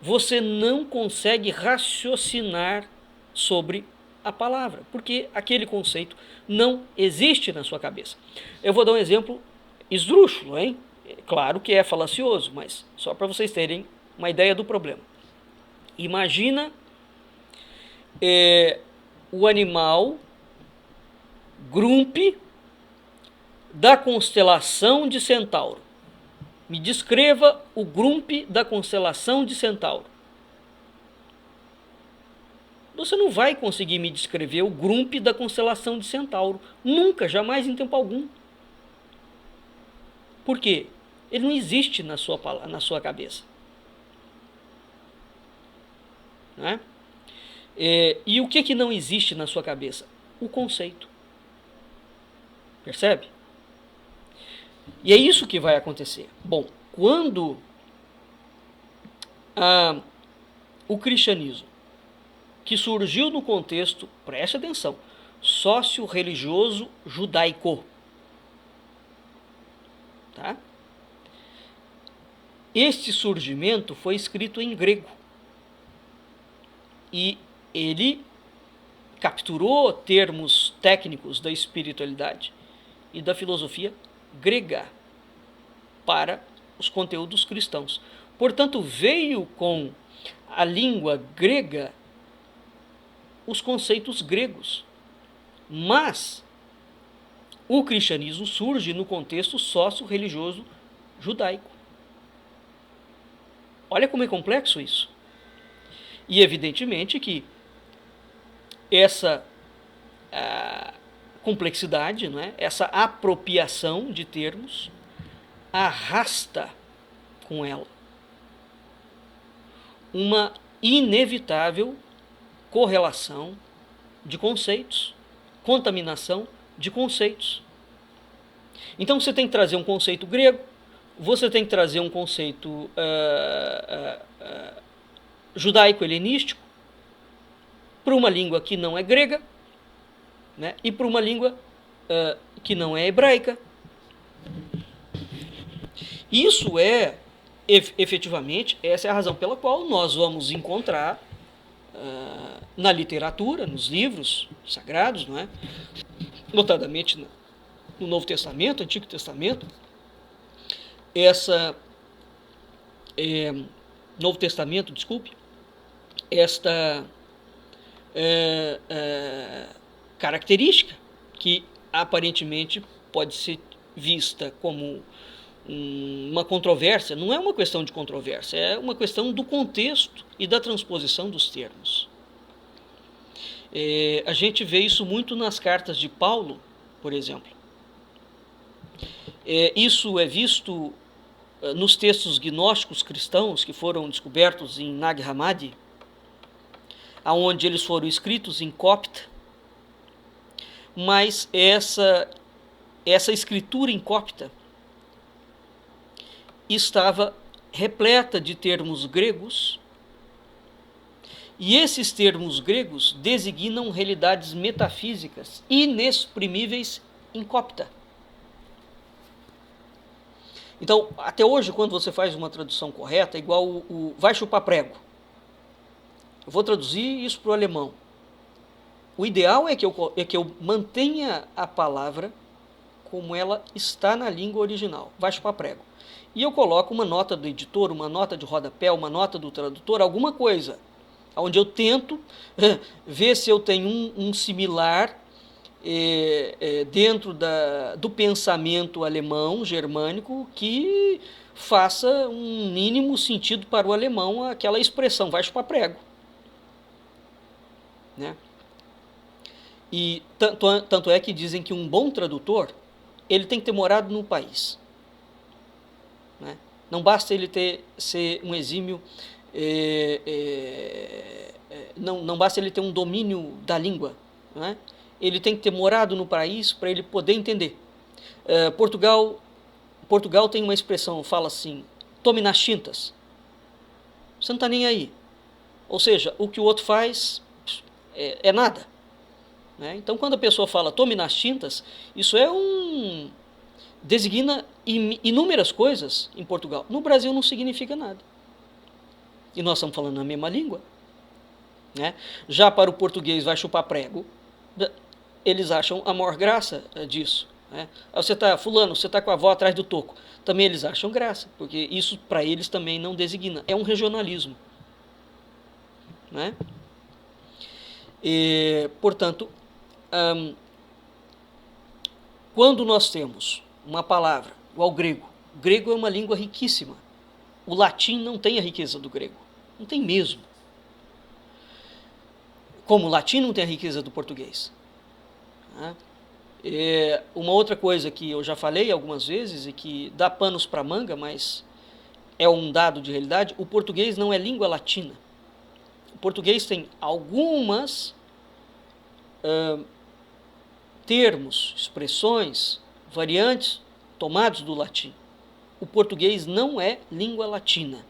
Você não consegue raciocinar sobre a palavra, porque aquele conceito não existe na sua cabeça. Eu vou dar um exemplo esdrúxulo, hein? Claro que é falacioso, mas só para vocês terem uma ideia do problema. Imagina o animal Grump da constelação de Centauro. Me descreva o Grump da constelação de Centauro. Você não vai conseguir me descrever o Grump da constelação de Centauro. Nunca, jamais, em tempo algum. Por quê? Ele não existe na sua cabeça. Né? E o que não existe na sua cabeça? O conceito. Percebe? E é isso que vai acontecer. Bom, quando o cristianismo, que surgiu no contexto, preste atenção, sócio-religioso judaico, tá? Este surgimento foi escrito em grego e ele capturou termos técnicos da espiritualidade e da filosofia grega para os conteúdos cristãos. Portanto, veio com a língua grega os conceitos gregos. Mas o cristianismo surge no contexto sócio-religioso judaico. Olha como é complexo isso. E evidentemente que essa complexidade, não é? Essa apropriação de termos arrasta com ela uma inevitável correlação de conceitos, contaminação de conceitos. Então você tem que trazer um conceito grego, você tem que trazer um conceito judaico-helenístico para uma língua que não é grega, né, e para uma língua que não é hebraica. Isso é, efetivamente, essa é a razão pela qual nós vamos encontrar na literatura, nos livros sagrados, não é? Notadamente no Novo Testamento, Antigo Testamento, Novo Testamento, desculpe, esta característica que aparentemente pode ser vista como uma controvérsia. Não é uma questão de controvérsia, é uma questão do contexto e da transposição dos termos. A gente vê isso muito nas cartas de Paulo, por exemplo. Isso é visto nos textos gnósticos cristãos que foram descobertos em Nag Hammadi, onde eles foram escritos em copta, mas essa escritura em copta estava repleta de termos gregos, e esses termos gregos designam realidades metafísicas inexprimíveis em copta. Então, até hoje, quando você faz uma tradução correta, é igual o vai chupar prego. Eu vou traduzir isso para o alemão. O ideal é que eu mantenha a palavra como ela está na língua original, vai chupar prego. E eu coloco uma nota do editor, uma nota de rodapé, uma nota do tradutor, alguma coisa, onde eu tento ver se eu tenho um similar dentro do pensamento alemão, germânico, que faça um mínimo sentido para o alemão aquela expressão, vai chupar prego. Né? E tanto é que dizem que um bom tradutor, ele tem que ter morado no país. Né? Não basta ele ser um exímio, não basta ele ter um domínio da língua, né? Ele tem que ter morado no país para ele poder entender. Portugal tem uma expressão, fala assim, tome nas tintas. Você não está nem aí. Ou seja, o que o outro faz é nada. né? Então, quando a pessoa fala tome nas tintas, isso é designa inúmeras coisas em Portugal. No Brasil não significa nada. E nós estamos falando a mesma língua, né? Já para o português vai chupar prego, eles acham a maior graça disso, né? Fulano, você está com a avó atrás do toco. Também eles acham graça, porque isso para eles também não designa. É um regionalismo, né? E, portanto, quando nós temos uma palavra igual ao grego, o grego é uma língua riquíssima. O latim não tem a riqueza do grego. Não tem mesmo. Como o latim não tem a riqueza do português. Né? Uma outra coisa que eu já falei algumas vezes e que dá panos para manga, mas é um dado de realidade, o português não é língua latina. O português tem algumas termos, expressões, variantes tomados do latim. O português não é língua latina.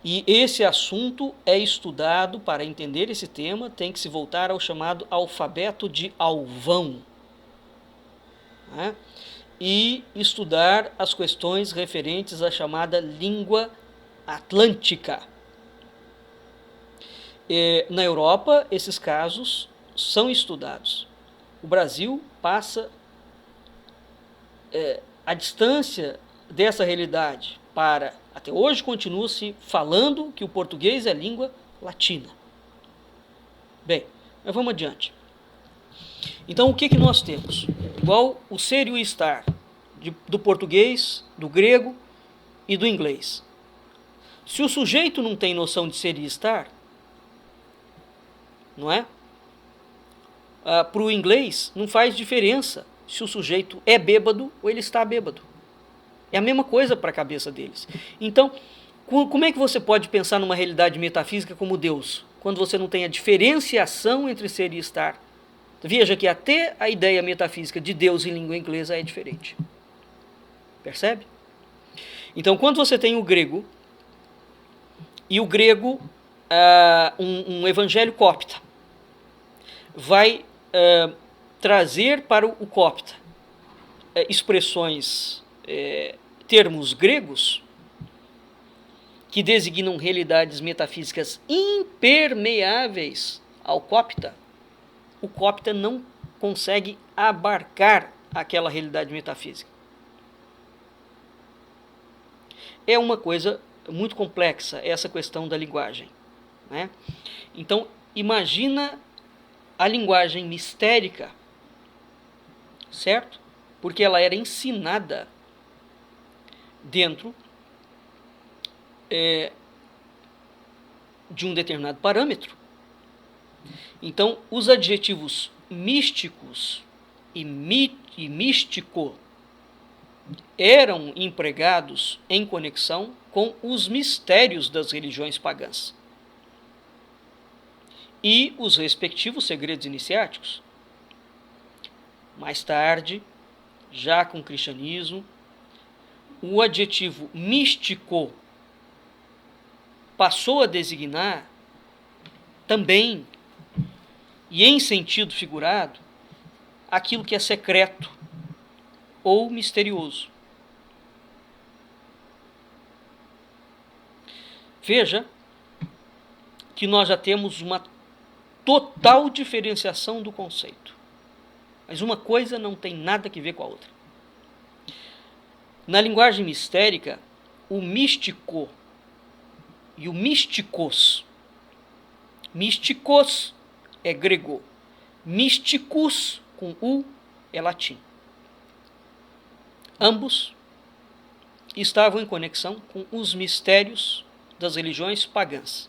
E esse assunto é estudado, para entender esse tema, tem que se voltar ao chamado alfabeto de Alvão, né? E estudar as questões referentes à chamada língua atlântica. Na Europa, esses casos são estudados. O Brasil passa a distância dessa realidade para... Até hoje continua-se falando que o português é língua latina. Bem, mas vamos adiante. Então, o que nós temos? Igual o ser e o estar, do português, do grego e do inglês. Se o sujeito não tem noção de ser e estar, não é? Para o inglês, não faz diferença se o sujeito é bêbado ou ele está bêbado. É a mesma coisa para a cabeça deles. Então, como é que você pode pensar numa realidade metafísica como Deus, quando você não tem a diferenciação entre ser e estar? Veja que até a ideia metafísica de Deus em língua inglesa é diferente. Percebe? Então, quando você tem o grego, e o grego, um evangelho copta, vai trazer para o copta expressões, termos gregos que designam realidades metafísicas impermeáveis ao copta. O copta não consegue abarcar aquela realidade metafísica. É uma coisa muito complexa essa questão da linguagem, né? Então, imagina a linguagem mistérica, certo? Porque ela era ensinada dentro de um determinado parâmetro. Então, os adjetivos místicos e místico eram empregados em conexão com os mistérios das religiões pagãs e os respectivos segredos iniciáticos. Mais tarde, já com o cristianismo, o adjetivo místico passou a designar também, e em sentido figurado, aquilo que é secreto ou misterioso. Veja que nós já temos uma total diferenciação do conceito. Mas uma coisa não tem nada a ver com a outra. Na linguagem mistérica, o místico e o místicos. Místicos é grego. Místicos, com U, é latim. Ambos estavam em conexão com os mistérios das religiões pagãs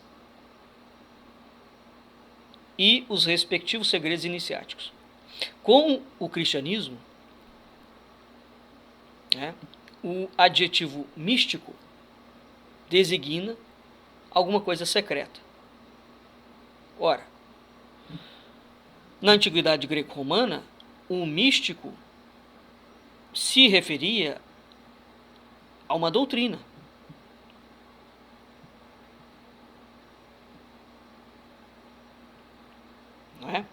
e os respectivos segredos iniciáticos. Com o cristianismo, o adjetivo místico designa alguma coisa secreta. Ora, na antiguidade greco-romana, o místico se referia a uma doutrina. Não é?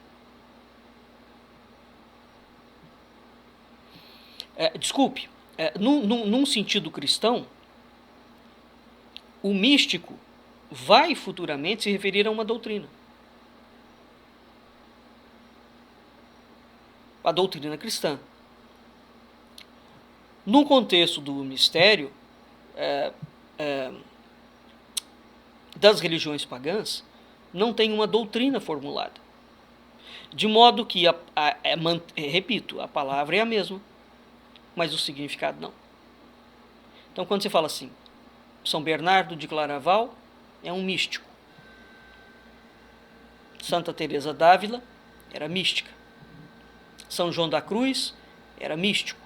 Num sentido cristão, o místico vai futuramente se referir a uma doutrina. A doutrina cristã. No contexto do mistério, das religiões pagãs, não tem uma doutrina formulada. De modo que, repito, a palavra é a mesma, mas o significado não. Então, quando você fala assim, São Bernardo de Claraval é um místico. Santa Teresa d'Ávila era mística. São João da Cruz era místico.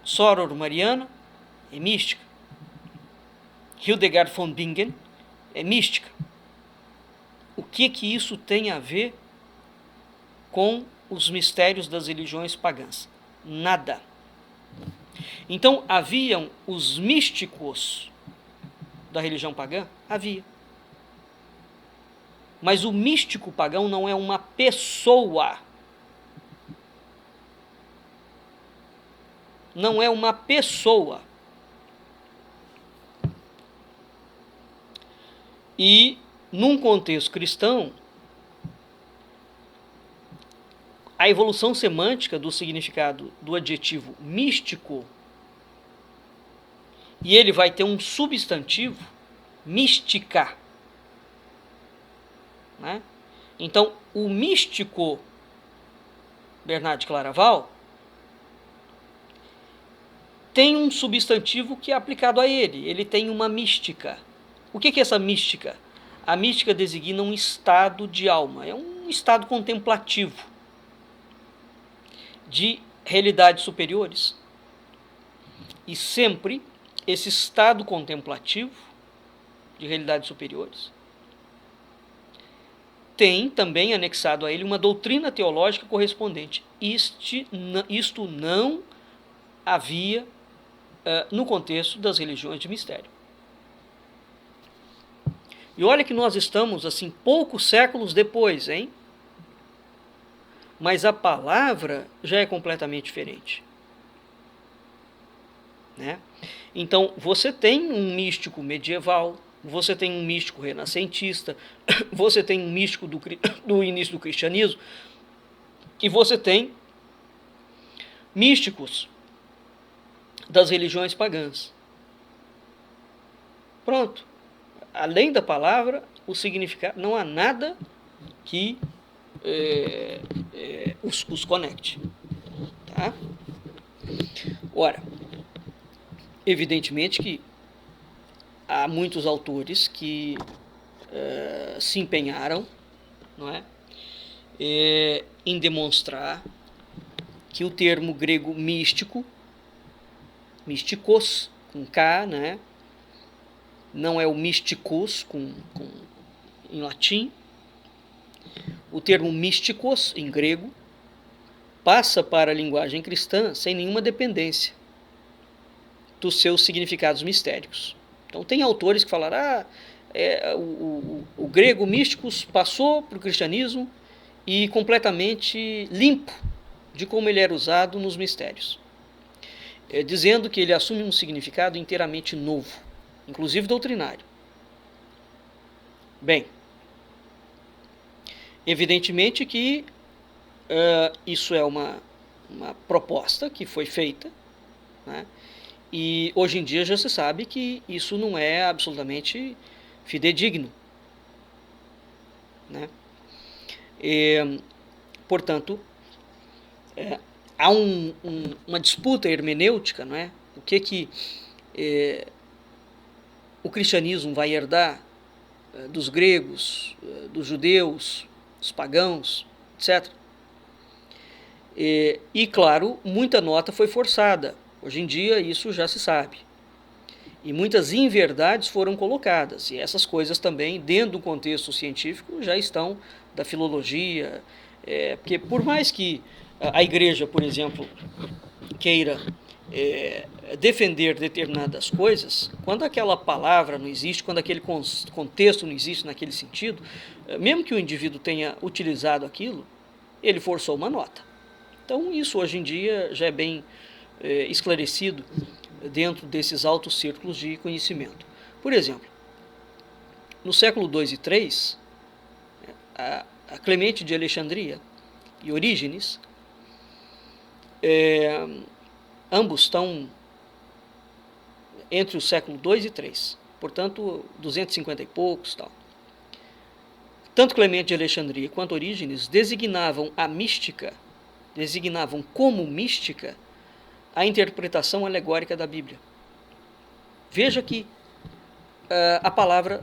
Soror Mariana é mística. Hildegard von Bingen é mística. O que isso tem a ver com os mistérios das religiões pagãs? Nada. Então, haviam os místicos da religião pagã? Havia. Mas o místico pagão não é uma pessoa. Não é uma pessoa. E, num contexto cristão, a evolução semântica do significado do adjetivo místico, e ele vai ter um substantivo, mística. Né? Então, o místico Bernardo de Claraval tem um substantivo que é aplicado a ele. Ele tem uma mística. O que é essa mística? A mística designa um estado de alma. É um estado contemplativo de realidades superiores. E sempre esse estado contemplativo de realidades superiores tem também anexado a ele uma doutrina teológica correspondente. Isto não havia no contexto das religiões de mistério. E olha que nós estamos, assim, poucos séculos depois, hein? Mas a palavra já é completamente diferente. Né? Então, você tem um místico medieval, você tem um místico renascentista, você tem um místico do início do cristianismo, e você tem místicos das religiões pagãs. Pronto. Além da palavra, o significado, não há nada que os conecte. Tá? Ora, evidentemente que há muitos autores que se empenharam, não é, em demonstrar que o termo grego místico, místicos, com K, né, não é o mysticus em latim. O termo místicos, em grego, passa para a linguagem cristã sem nenhuma dependência dos seus significados mistéricos. Então, tem autores que falaram, o grego místicos passou para o cristianismo e completamente limpo de como ele era usado nos mistérios, dizendo que ele assume um significado inteiramente novo, inclusive doutrinário. Bem, evidentemente que isso é uma proposta que foi feita, né? E hoje em dia já se sabe que isso não é absolutamente fidedigno, né? Portanto, há uma disputa hermenêutica, não é? O que o cristianismo vai herdar dos gregos, dos judeus, dos pagãos, etc. E, claro, muita nota foi forçada. Hoje em dia isso já se sabe. E muitas inverdades foram colocadas. E essas coisas também, dentro do contexto científico, já estão da filologia. Porque por mais que a igreja, por exemplo, queira defender determinadas coisas, quando aquela palavra não existe, quando aquele contexto não existe naquele sentido, mesmo que o indivíduo tenha utilizado aquilo, ele forçou uma nota. Então isso hoje em dia já é bem esclarecido dentro desses altos círculos de conhecimento. Por exemplo, no século II e III, a Clemente de Alexandria e Orígenes, ambos estão entre o século II e III, portanto 250 e poucos, tal. Tanto Clemente de Alexandria quanto Orígenes designavam a mística, designavam como mística a interpretação alegórica da Bíblia. Veja que a palavra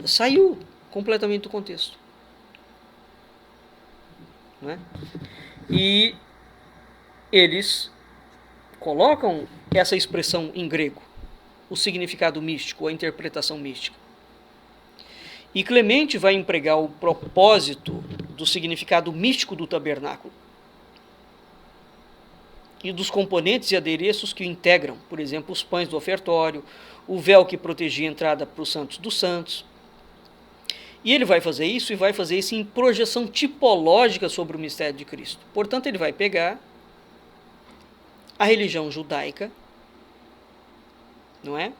saiu completamente do contexto. Não é? E eles colocam essa expressão em grego, o significado místico, a interpretação mística. E Clemente vai empregar o propósito do significado místico do tabernáculo e dos componentes e adereços que o integram, por exemplo, os pães do ofertório, o véu que protegia a entrada para os santos dos santos. E ele vai fazer isso, e vai fazer isso em projeção tipológica sobre o mistério de Cristo. Portanto, ele vai pegar a religião judaica, não é?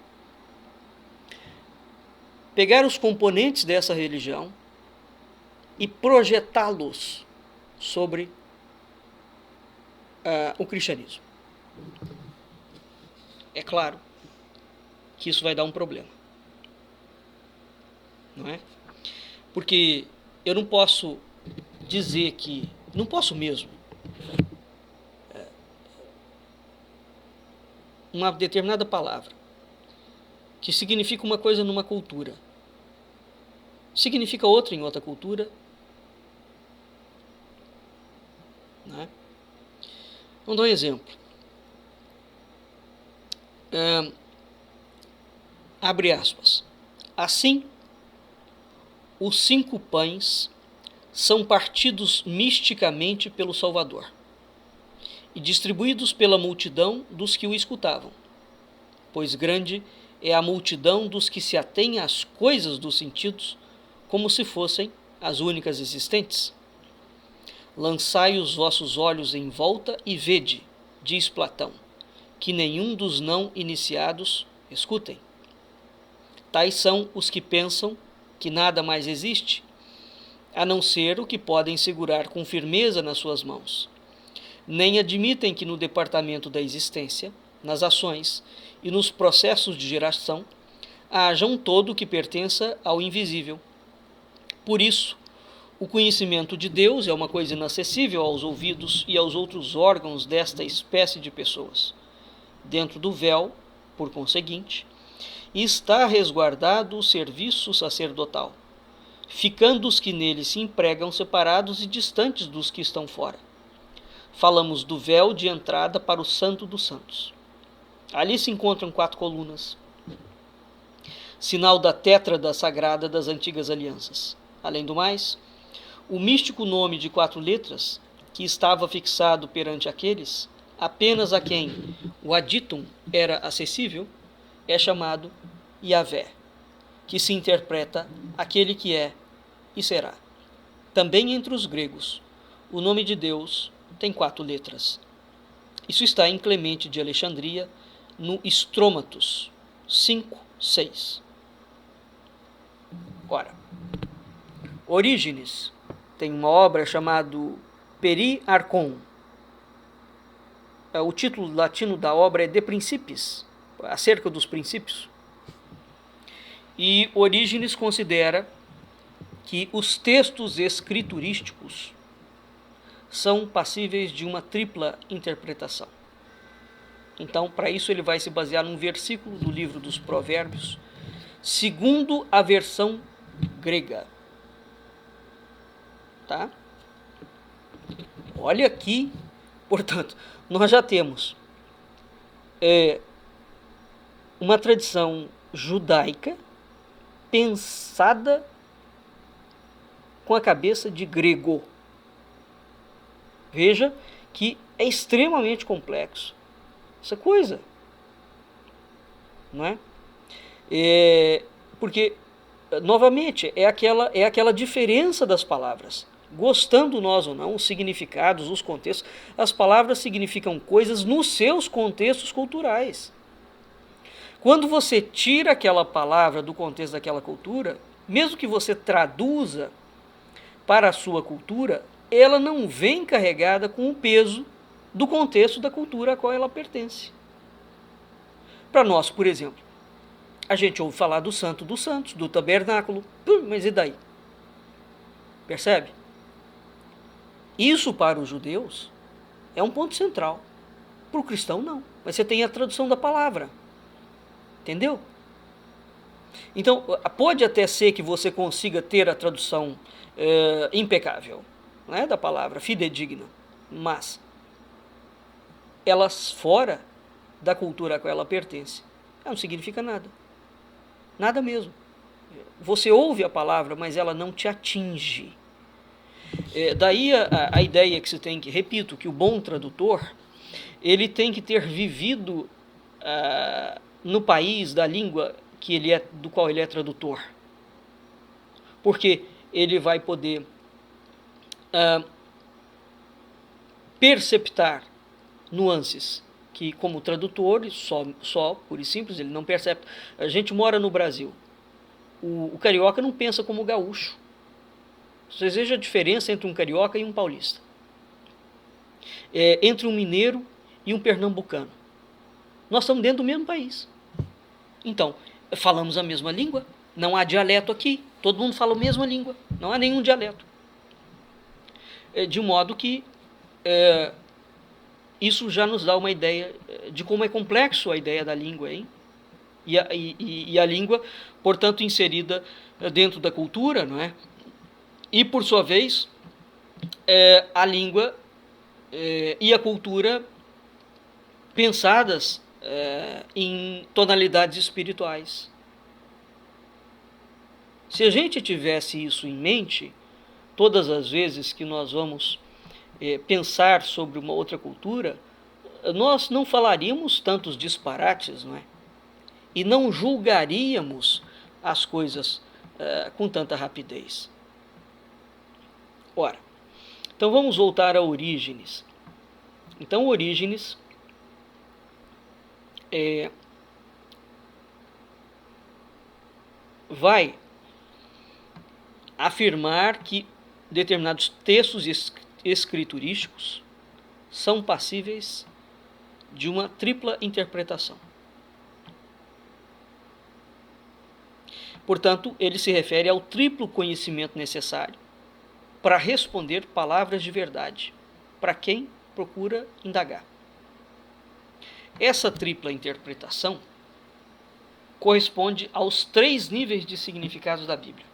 Pegar os componentes dessa religião e projetá-los sobre o cristianismo. É claro que isso vai dar um problema, não é? Porque eu não posso dizer que, não posso mesmo, uma determinada palavra que significa uma coisa numa cultura, significa outra em outra cultura, não é? Vamos dar um exemplo. Abre aspas. Assim, os 5 pães são partidos misticamente pelo Salvador e distribuídos pela multidão dos que o escutavam, pois grande é a multidão dos que se atêm às coisas dos sentidos como se fossem as únicas existentes. Lançai os vossos olhos em volta e vede, diz Platão, que nenhum dos não iniciados escutem. Tais são os que pensam que nada mais existe, a não ser o que podem segurar com firmeza nas suas mãos. Nem admitem que no departamento da existência, nas ações e nos processos de geração, haja um todo que pertença ao invisível. Por isso, o conhecimento de Deus é uma coisa inacessível aos ouvidos e aos outros órgãos desta espécie de pessoas. Dentro do véu, por conseguinte, está resguardado o serviço sacerdotal, ficando os que nele se empregam separados e distantes dos que estão fora. Falamos do véu de entrada para o Santo dos Santos. Ali se encontram 4 colunas, sinal da tétrada sagrada das antigas alianças. Além do mais, o místico nome de 4 letras, que estava fixado perante aqueles, apenas a quem o aditum era acessível, é chamado Yahvé, que se interpreta aquele que é e será. Também entre os gregos, o nome de Deus tem 4 letras. Isso está em Clemente de Alexandria, no Strômatos 5:6. Ora, Orígenes tem uma obra chamada Peri Archon. O título latino da obra é De Principiis, acerca dos princípios. E Orígenes considera que os textos escriturísticos são passíveis de uma tripla interpretação. Então, para isso, ele vai se basear num versículo do livro dos Provérbios, segundo a versão grega. Tá? Olha aqui, portanto, nós já temos uma tradição judaica pensada com a cabeça de grego. Veja que é extremamente complexo essa coisa, não é? Porque, novamente, é aquela diferença das palavras. Gostando nós ou não, os significados, os contextos, as palavras significam coisas nos seus contextos culturais. Quando você tira aquela palavra do contexto daquela cultura, mesmo que você traduza para a sua cultura, ela não vem carregada com o peso do contexto da cultura a qual ela pertence. Para nós, por exemplo, a gente ouve falar do Santo dos Santos, do tabernáculo, mas e daí? Percebe? Isso para os judeus é um ponto central. Para o cristão, não. Mas você tem a tradução da palavra. Entendeu? Então, pode até ser que você consiga ter a tradução impecável, né, da palavra, fidedigna, mas elas fora da cultura a qual ela pertence, ela não significa nada. Nada mesmo. Você ouve a palavra, mas ela não te atinge. Daí a ideia que se tem que, repito, que o bom tradutor, ele tem que ter vivido no país da língua do qual ele é tradutor. Porque ele vai poder perceptar nuances que, como tradutor, só puro e simples, ele não percebe. A gente mora no Brasil. O carioca não pensa como o gaúcho. Vocês vejam a diferença entre um carioca e um paulista. Entre um mineiro e um pernambucano. Nós estamos dentro do mesmo país. Então, falamos a mesma língua, não há dialeto aqui, todo mundo fala a mesma língua, não há nenhum dialeto. De modo que isso já nos dá uma ideia de como é complexo a ideia da língua, hein? E a língua, portanto, inserida dentro da cultura, não é? E, por sua vez, a língua e a cultura pensadas em tonalidades espirituais. Se a gente tivesse isso em mente, todas as vezes que nós vamos pensar sobre uma outra cultura, nós não falaríamos tantos disparates, não é? E não julgaríamos as coisas com tanta rapidez. Ora, então vamos voltar a Orígenes. Então, Orígenes vai afirmar que determinados textos escriturísticos são passíveis de uma tripla interpretação. Portanto, ele se refere ao triplo conhecimento necessário para responder palavras de verdade, para quem procura indagar. Essa tripla interpretação corresponde aos 3 níveis de significados da Bíblia.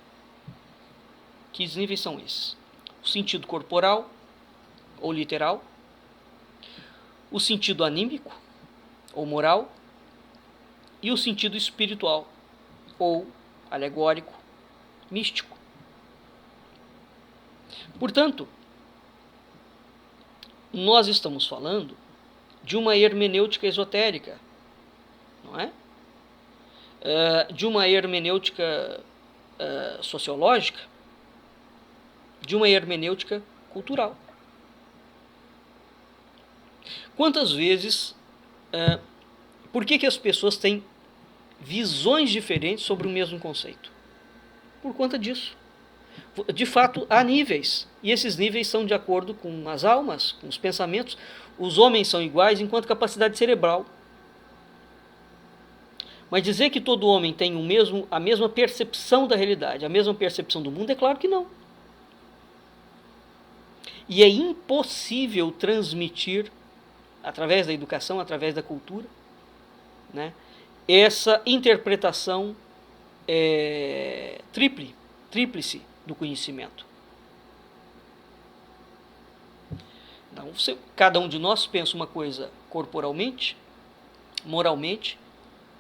Que níveis são esses? O sentido corporal, ou literal, o sentido anímico, ou moral, e o sentido espiritual, ou alegórico, místico. Portanto, nós estamos falando de uma hermenêutica esotérica, não é? De uma hermenêutica sociológica, de uma hermenêutica cultural. Quantas vezes, por que as pessoas têm visões diferentes sobre o mesmo conceito? Por conta disso. De fato, há níveis, e esses níveis são de acordo com as almas, com os pensamentos. Os homens são iguais enquanto capacidade cerebral. Mas dizer que todo homem tem a mesma percepção da realidade, a mesma percepção do mundo, é claro que não. E é impossível transmitir, através da educação, através da cultura, né, essa interpretação tríplice do conhecimento. Então, cada um de nós pensa uma coisa corporalmente, moralmente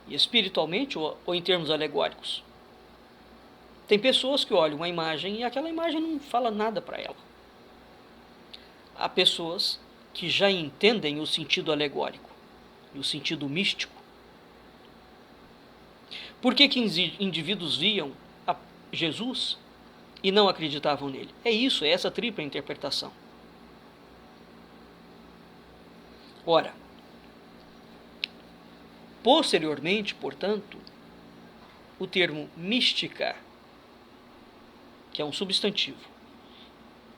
e espiritualmente, ou em termos alegóricos. Tem pessoas que olham uma imagem e aquela imagem não fala nada para ela. Há pessoas que já entendem o sentido alegórico e o sentido místico. Por que indivíduos viam a Jesus e não acreditavam nele. É isso, é essa tripla interpretação. Ora, posteriormente, portanto, o termo mística, que é um substantivo,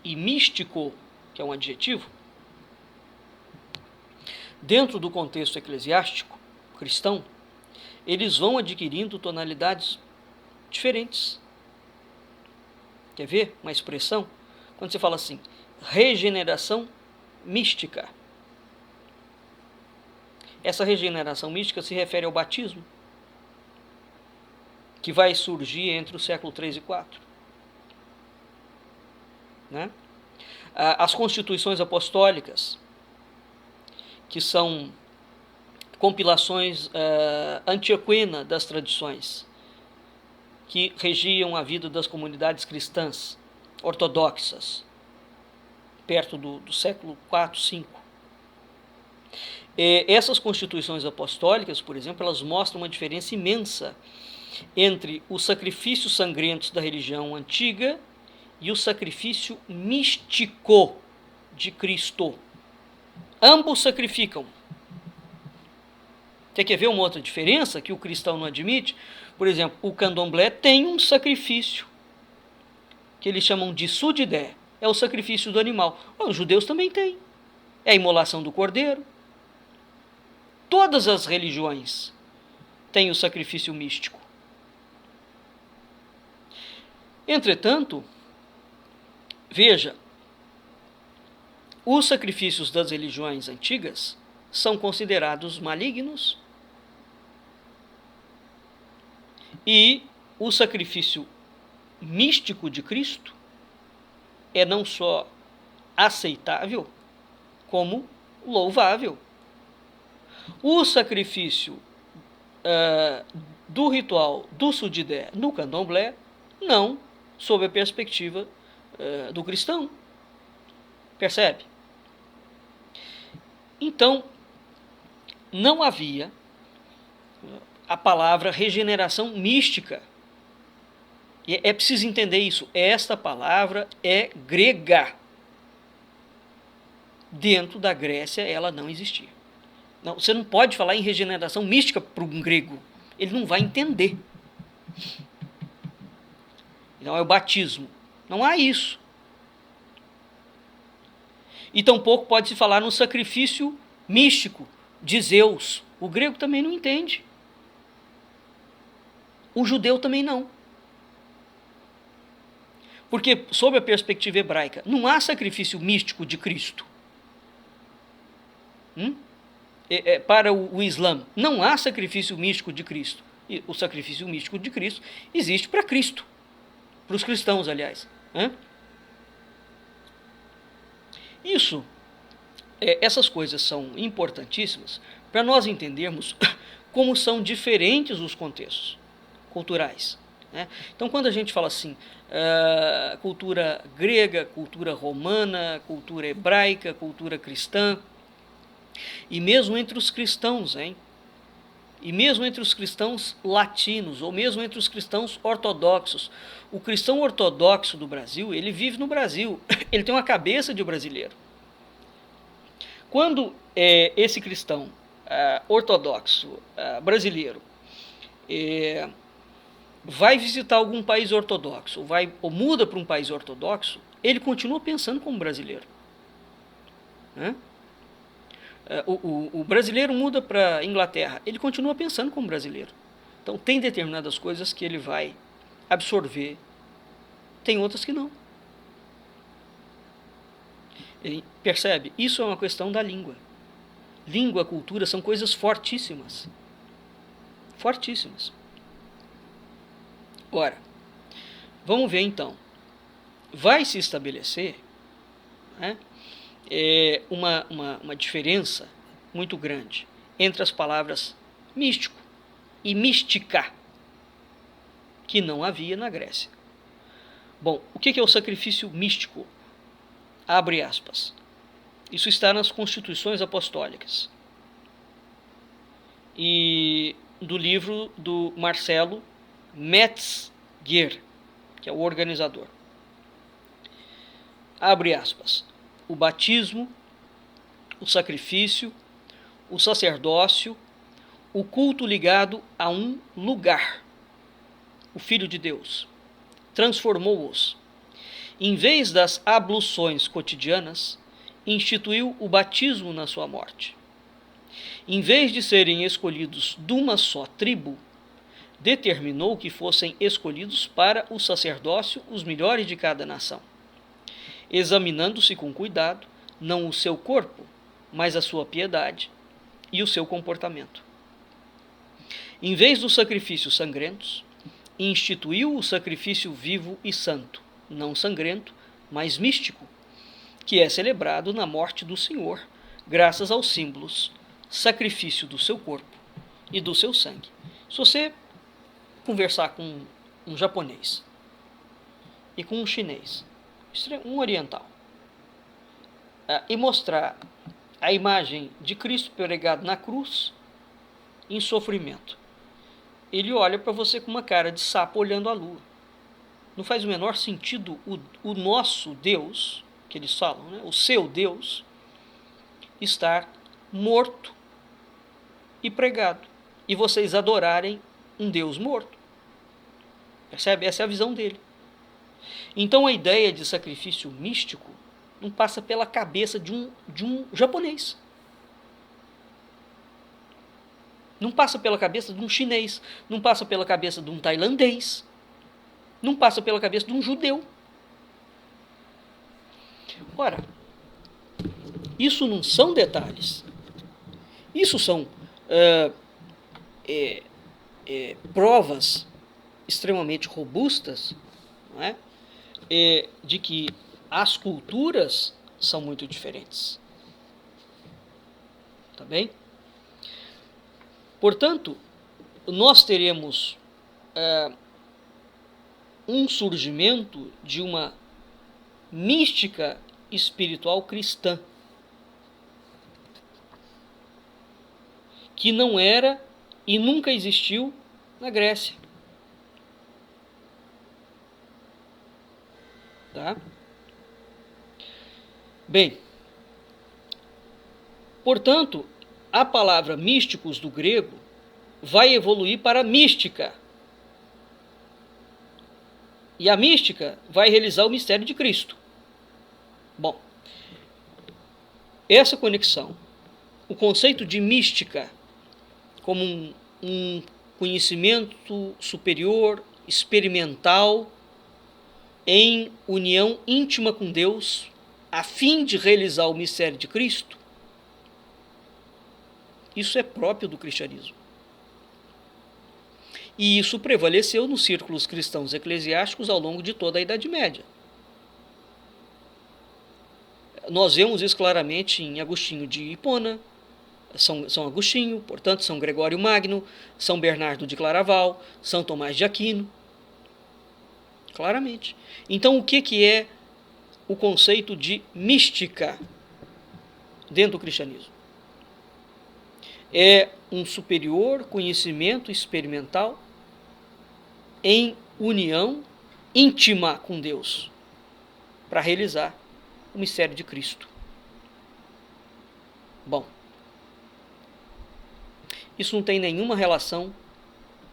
e místico, que é um adjetivo, dentro do contexto eclesiástico cristão, eles vão adquirindo tonalidades diferentes. Quer ver uma expressão? Quando você fala assim, regeneração mística. Essa regeneração mística se refere ao batismo, que vai surgir entre o século III e IV. Né? As constituições apostólicas, que são compilações antioquina das tradições, que regiam a vida das comunidades cristãs ortodoxas, perto do século IV, V. Essas constituições apostólicas, por exemplo, elas mostram uma diferença imensa entre os sacrifícios sangrentos da religião antiga e o sacrifício místico de Cristo. Ambos sacrificam. Você quer ver uma outra diferença que o cristão não admite? Por exemplo, o candomblé tem um sacrifício que eles chamam de sudidé, é o sacrifício do animal. Os judeus também têm. É a imolação do cordeiro. Todas as religiões têm o sacrifício místico. Entretanto, veja, os sacrifícios das religiões antigas são considerados malignos e o sacrifício místico de Cristo é não só aceitável, como louvável. O sacrifício do ritual do sudidé no candomblé, não, sob a perspectiva do cristão. Percebe? Então, não havia a palavra regeneração mística. E é preciso entender isso. Esta palavra é grega. Dentro da Grécia, ela não existia. Não, você não pode falar em regeneração mística para um grego. Ele não vai entender. Então é o batismo. Não há isso. E tampouco pode se falar no sacrifício místico de Zeus. O grego também não entende. O judeu também não. Porque, sob a perspectiva hebraica, não há sacrifício místico de Cristo. Para o Islã, não há sacrifício místico de Cristo. E o sacrifício místico de Cristo existe para Cristo. Para os cristãos, aliás. Isso, essas coisas são importantíssimas para nós entendermos como são diferentes os contextos culturais. Né? Então, quando a gente fala assim, cultura grega, cultura romana, cultura hebraica, cultura cristã, e mesmo entre os cristãos, e mesmo entre os cristãos latinos, ou mesmo entre os cristãos ortodoxos, o cristão ortodoxo do Brasil, ele vive no Brasil, ele tem uma cabeça de brasileiro. Quando esse cristão ortodoxo brasileiro vai visitar algum país ortodoxo, ou muda para um país ortodoxo, ele continua pensando como brasileiro. O brasileiro muda para a Inglaterra, ele continua pensando como brasileiro. Então, tem determinadas coisas que ele vai absorver, tem outras que não. Ele percebe? Isso é uma questão da língua. Língua, cultura são coisas fortíssimas. Fortíssimas. Ora, vamos ver então. Vai se estabelecer uma diferença muito grande entre as palavras místico e mística, que não havia na Grécia. Bom, o que é o sacrifício místico? Abre aspas. Isso está nas constituições apostólicas. E do livro do Marcelo Metzger, que é o organizador. abre aspas, o batismo, o sacrifício, o sacerdócio, o culto ligado a um lugar, o Filho de Deus, transformou-os. Em vez das abluções cotidianas, instituiu o batismo na sua morte. Em vez de serem escolhidos de uma só tribo, determinou que fossem escolhidos para o sacerdócio os melhores de cada nação, examinando-se com cuidado, não o seu corpo, mas a sua piedade e o seu comportamento. Em vez dos sacrifícios sangrentos, instituiu o sacrifício vivo e santo, não sangrento, mas místico, que é celebrado na morte do Senhor, graças aos símbolos, sacrifício do seu corpo e do seu sangue. Se você conversar com um japonês e com um chinês, um oriental, e mostrar a imagem de Cristo pregado na cruz em sofrimento, ele olha para você com uma cara de sapo olhando a lua. Não faz o menor sentido o nosso Deus, que eles falam, né? O seu Deus, estar morto e pregado, e vocês adorarem um Deus morto. Percebe? Essa é a visão dele. Então a ideia de sacrifício místico não passa pela cabeça de um japonês. Não passa pela cabeça de um chinês. Não passa pela cabeça de um tailandês. Não passa pela cabeça de um judeu. Ora, isso não são detalhes. Isso são provas extremamente robustas, não é? De que as culturas são muito diferentes. Tá bem? Portanto, nós teremos um surgimento de uma mística espiritual cristã, que não era e nunca existiu na Grécia. Tá? Bem, portanto, a palavra místicos do grego vai evoluir para mística. E a mística vai realizar o mistério de Cristo. Bom, essa conexão, o conceito de mística como um conhecimento superior, experimental, em união íntima com Deus, a fim de realizar o mistério de Cristo, isso é próprio do cristianismo. E isso prevaleceu nos círculos cristãos eclesiásticos ao longo de toda a Idade Média. Nós vemos isso claramente em Agostinho de Hipona, São Agostinho, portanto, São Gregório Magno, São Bernardo de Claraval, São Tomás de Aquino. Claramente. Então, o que é o conceito de mística dentro do cristianismo? É um superior conhecimento experimental em união íntima com Deus para realizar o mistério de Cristo. Bom, isso não tem nenhuma relação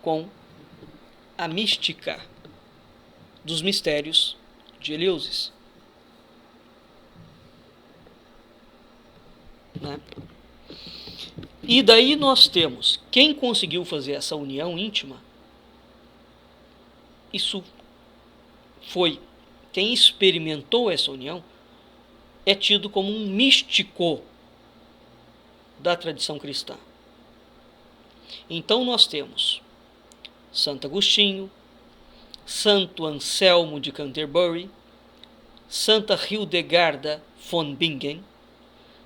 com a mística dos mistérios de Eleusis. Né? E daí nós temos quem conseguiu fazer essa união íntima. Isso foi quem experimentou essa união, é tido como um místico da tradição cristã. Então nós temos Santo Agostinho, Santo Anselmo de Canterbury, Santa Hildegarda von Bingen,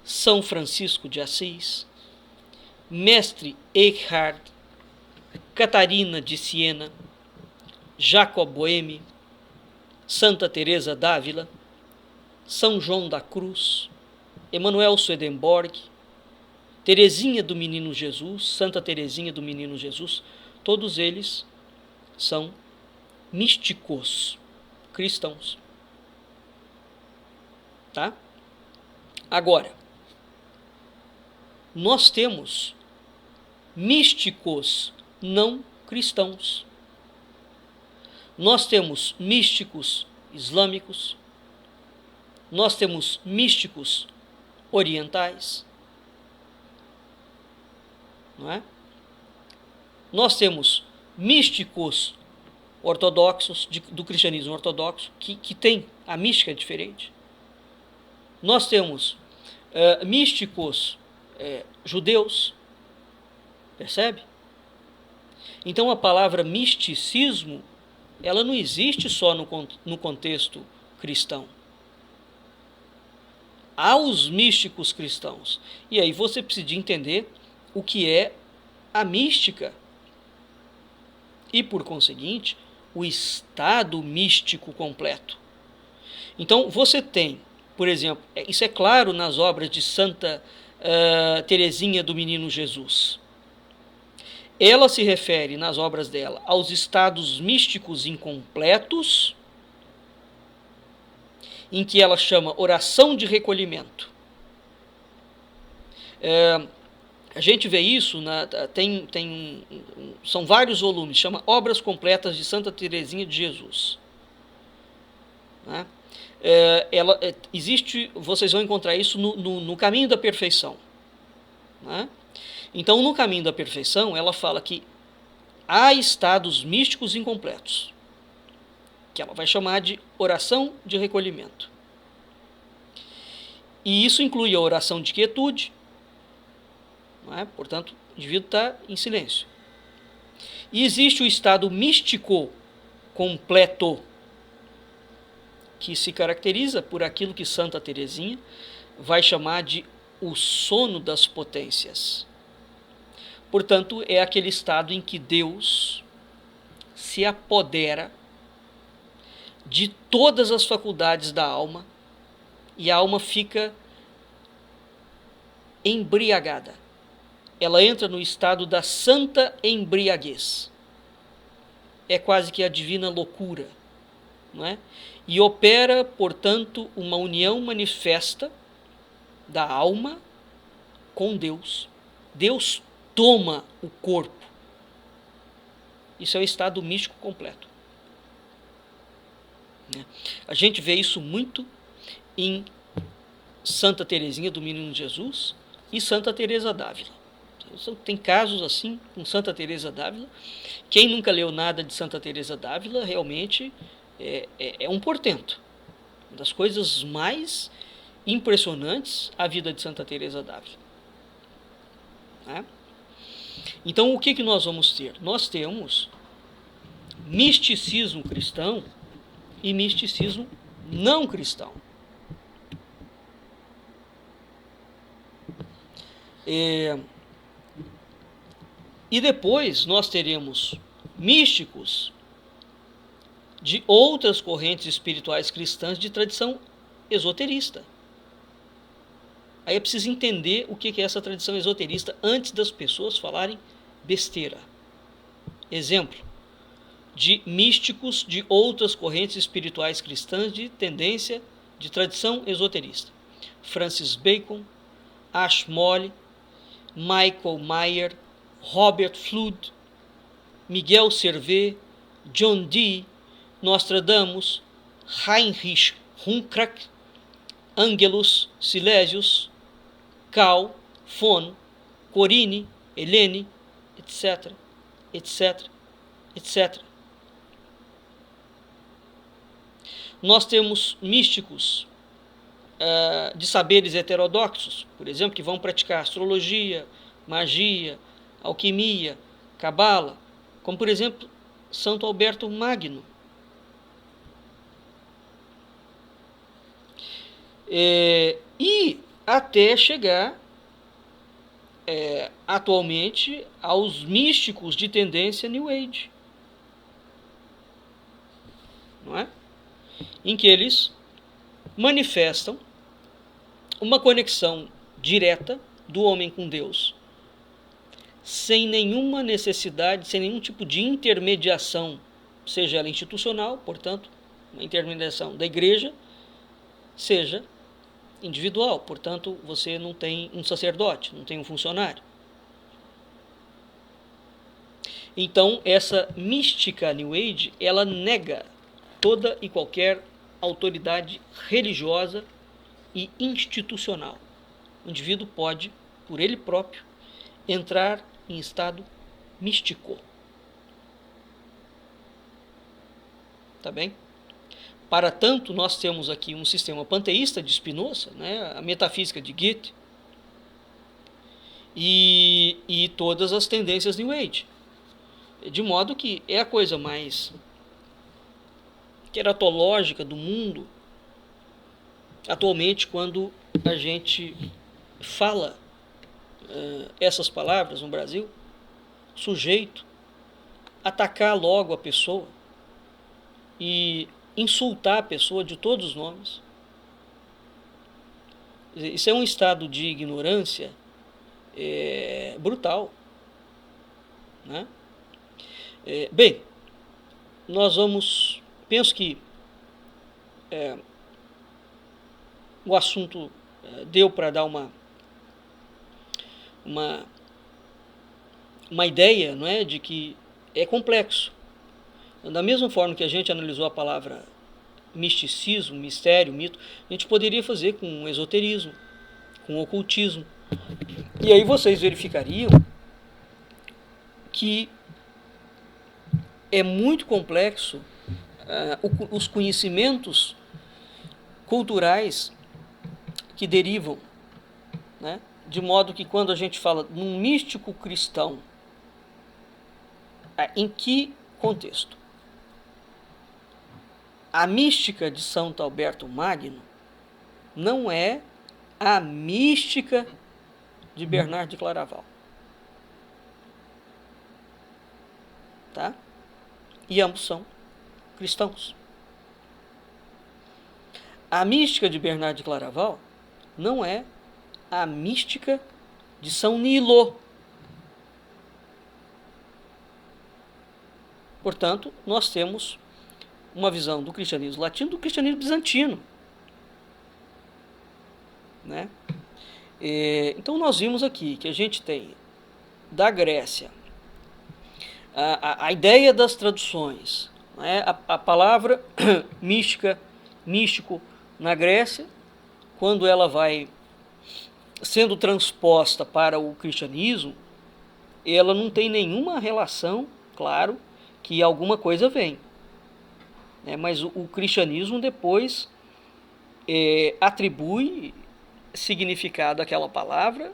São Francisco de Assis, Mestre Eckhart, Catarina de Siena, Jacob Boehme, Santa Teresa d'Ávila, São João da Cruz, Emanuel Swedenborg, Teresinha do Menino Jesus, Santa Teresinha do Menino Jesus, todos eles são místicos cristãos. tá? Agora, nós temos místicos não cristãos. Nós temos místicos islâmicos, nós temos místicos orientais, não é? Nós temos místicos ortodoxos, do cristianismo ortodoxo, que tem a mística diferente. Nós temos místicos judeus, percebe? Então a palavra misticismo, ela não existe só no contexto cristão. Há os místicos cristãos. E aí você precisa entender o que é a mística. E, por conseguinte, o estado místico completo. Então, você tem, por exemplo, isso é claro nas obras de Santa Teresinha do Menino Jesus. Ela se refere, nas obras dela, aos estados místicos incompletos, em que ela chama oração de recolhimento. A gente vê isso, são vários volumes, chama Obras Completas de Santa Teresinha de Jesus. Né? Existe, vocês vão encontrar isso no Caminho da Perfeição. Né? Então, no Caminho da Perfeição, ela fala que há estados místicos incompletos, que ela vai chamar de oração de recolhimento. E isso inclui a oração de quietude, não é? Portanto, o indivíduo está em silêncio. E existe o estado místico completo, que se caracteriza por aquilo que Santa Teresinha vai chamar de o sono das potências. Portanto, é aquele estado em que Deus se apodera de todas as faculdades da alma e a alma fica embriagada. Ela entra no estado da santa embriaguez. É quase que a divina loucura, não é? E opera, portanto, uma união manifesta da alma com Deus. Deus toma o corpo. Isso é o estado místico completo. A gente vê isso muito em Santa Teresinha do Menino Jesus e Santa Teresa d'Ávila. Tem casos assim com Santa Teresa d'Ávila. Quem nunca leu nada de Santa Teresa d'Ávila realmente é um portento. Uma das coisas mais impressionantes a vida de Santa Teresa d'Ávila. Né? Então, o que nós vamos ter? Nós temos misticismo cristão e misticismo não cristão. E depois nós teremos místicos de outras correntes espirituais cristãs de tradição esoterista. Aí é preciso entender o que é essa tradição esoterista antes das pessoas falarem besteira. Exemplo de místicos de outras correntes espirituais cristãs de tendência de tradição esoterista: Francis Bacon, Ashmole, Michael Mayer, Robert Flood, Miguel Servet, John Dee, Nostradamus, Heinrich Hunkrach, Angelus Silesius, Cal, Fon, Corinne, Helene, etc., etc., etc. Nós temos místicos de saberes heterodoxos, por exemplo, que vão praticar astrologia, magia, alquimia, cabala, como por exemplo Santo Alberto Magno. E até chegar atualmente aos místicos de tendência New Age, não é? Em que eles manifestam uma conexão direta do homem com Deus, sem nenhuma necessidade, sem nenhum tipo de intermediação, seja ela institucional, portanto, uma intermediação da igreja, seja individual, portanto, você não tem um sacerdote, não tem um funcionário. Então, essa mística New Age, ela nega toda e qualquer autoridade religiosa e institucional. O indivíduo pode, por ele próprio, entrar em estado místico. Tá bem? Para tanto, nós temos aqui um sistema panteísta de Spinoza, né, a metafísica de Goethe, e todas as tendências New Age. De modo que é a coisa mais queratológica do mundo atualmente quando a gente fala essas palavras no Brasil, sujeito, atacar logo a pessoa e insultar a pessoa de todos os nomes. Isso é um estado de ignorância brutal, né? Bem, nós vamos... Penso que o assunto deu para dar uma ideia, não é, de que é complexo. Da mesma forma que a gente analisou a palavra misticismo, mistério, mito, a gente poderia fazer com esoterismo, com ocultismo. E aí vocês verificariam que é muito complexo os conhecimentos culturais que derivam, né? De modo que quando a gente fala num místico cristão, em que contexto? A mística de Santo Alberto Magno não é a mística de Bernardo de Claraval. Tá? E ambos são cristãos. A mística de Bernardo de Claraval não é a mística de São Nilo. Portanto, nós temos uma visão do cristianismo latino do cristianismo bizantino, né? Então nós vimos aqui que a gente tem da Grécia a ideia das traduções, né? A palavra mística, místico na Grécia, quando ela vai sendo transposta para o cristianismo, ela não tem nenhuma relação, claro, que alguma coisa vem. Mas o cristianismo depois atribui significado àquela palavra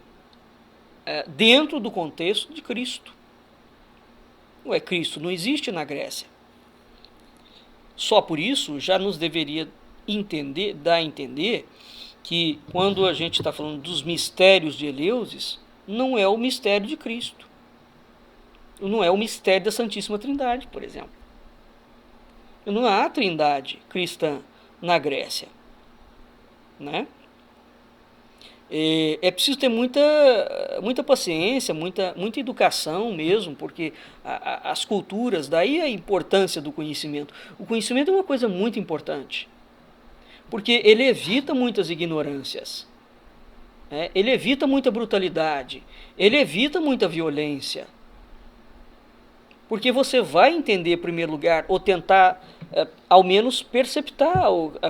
dentro do contexto de Cristo. Cristo não existe na Grécia. Só por isso já nos deveria dar a entender que quando a gente está falando dos mistérios de Eleusis, não é o mistério de Cristo. Não é o mistério da Santíssima Trindade, por exemplo. Não há trindade cristã na Grécia, né? É preciso ter muita paciência, muita educação mesmo, porque as culturas, daí a importância do conhecimento. O conhecimento é uma coisa muito importante, porque ele evita muitas ignorâncias, né? Ele evita muita brutalidade, ele evita muita violência. Porque você vai entender, em primeiro lugar, ou tentar, ao menos, perceptar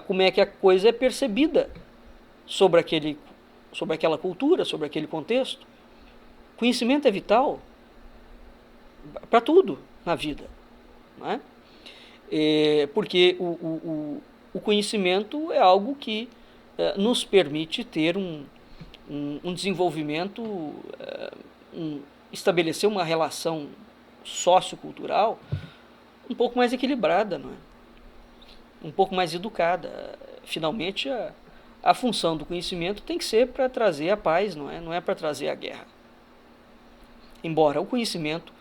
como é que a coisa é percebida sobre aquela cultura, sobre aquele contexto. Conhecimento é vital para tudo na vida, não é? Porque o conhecimento é algo que nos permite ter um desenvolvimento, estabelecer uma relação sociocultural um pouco mais equilibrada, não é? Um pouco mais educada. Finalmente, a função do conhecimento tem que ser para trazer a paz, não é para trazer a guerra. Embora o conhecimento,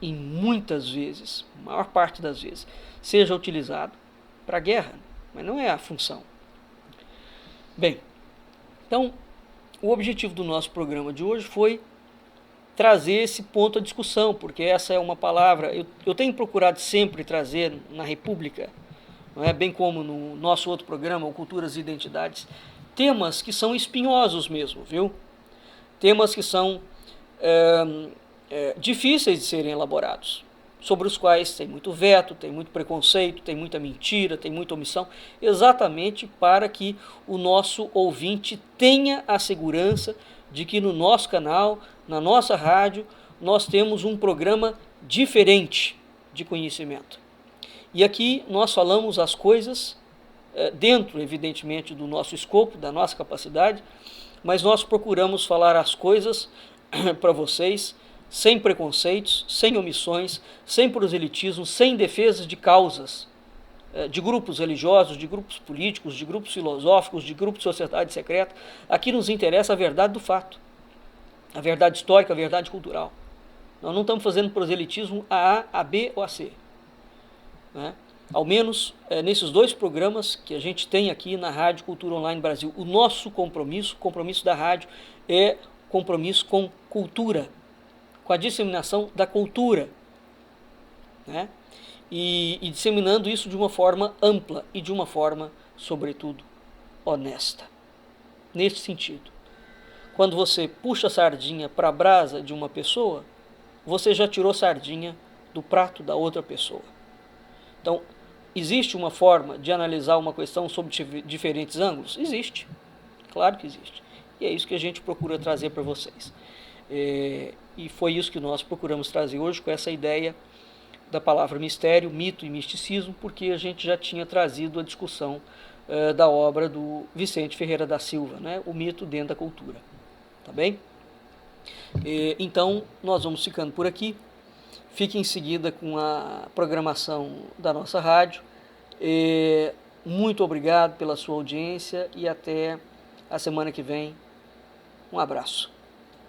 em muitas vezes, a maior parte das vezes, seja utilizado para a guerra, mas não é a função. Bem, então, o objetivo do nosso programa de hoje foi trazer esse ponto à discussão, porque essa é uma palavra, eu tenho procurado sempre trazer na República, não é? Bem como no nosso outro programa, o Culturas e Identidades, temas que são espinhosos mesmo, viu? Temas que são difíceis de serem elaborados, sobre os quais tem muito veto, tem muito preconceito, tem muita mentira, tem muita omissão, exatamente para que o nosso ouvinte tenha a segurança de que no nosso canal, na nossa rádio, nós temos um programa diferente de conhecimento. E aqui nós falamos as coisas dentro, evidentemente, do nosso escopo, da nossa capacidade, mas nós procuramos falar as coisas para vocês sem preconceitos, sem omissões, sem proselitismo, sem defesas de causas, de grupos religiosos, de grupos políticos, de grupos filosóficos, de grupos de sociedade secreta. Aqui nos interessa a verdade do fato, a verdade histórica, a verdade cultural. Nós não estamos fazendo proselitismo a A, a B ou a C, né? Ao menos nesses 2 programas que a gente tem aqui na Rádio Cultura Online Brasil. O nosso compromisso, o compromisso da rádio, é compromisso com cultura, com a disseminação da cultura, né? E disseminando isso de uma forma ampla e de uma forma, sobretudo, honesta. Nesse sentido, quando você puxa a sardinha para a brasa de uma pessoa, você já tirou sardinha do prato da outra pessoa. Então, existe uma forma de analisar uma questão sob diferentes ângulos? Existe, claro que existe. E é isso que a gente procura trazer para vocês. E foi isso que nós procuramos trazer hoje com essa ideia da palavra mistério, mito e misticismo, porque a gente já tinha trazido a discussão da obra do Vicente Ferreira da Silva, né? O mito dentro da cultura. Tá bem? Então, nós vamos ficando por aqui. Fique em seguida com a programação da nossa rádio. Muito obrigado pela sua audiência e até a semana que vem. Um abraço.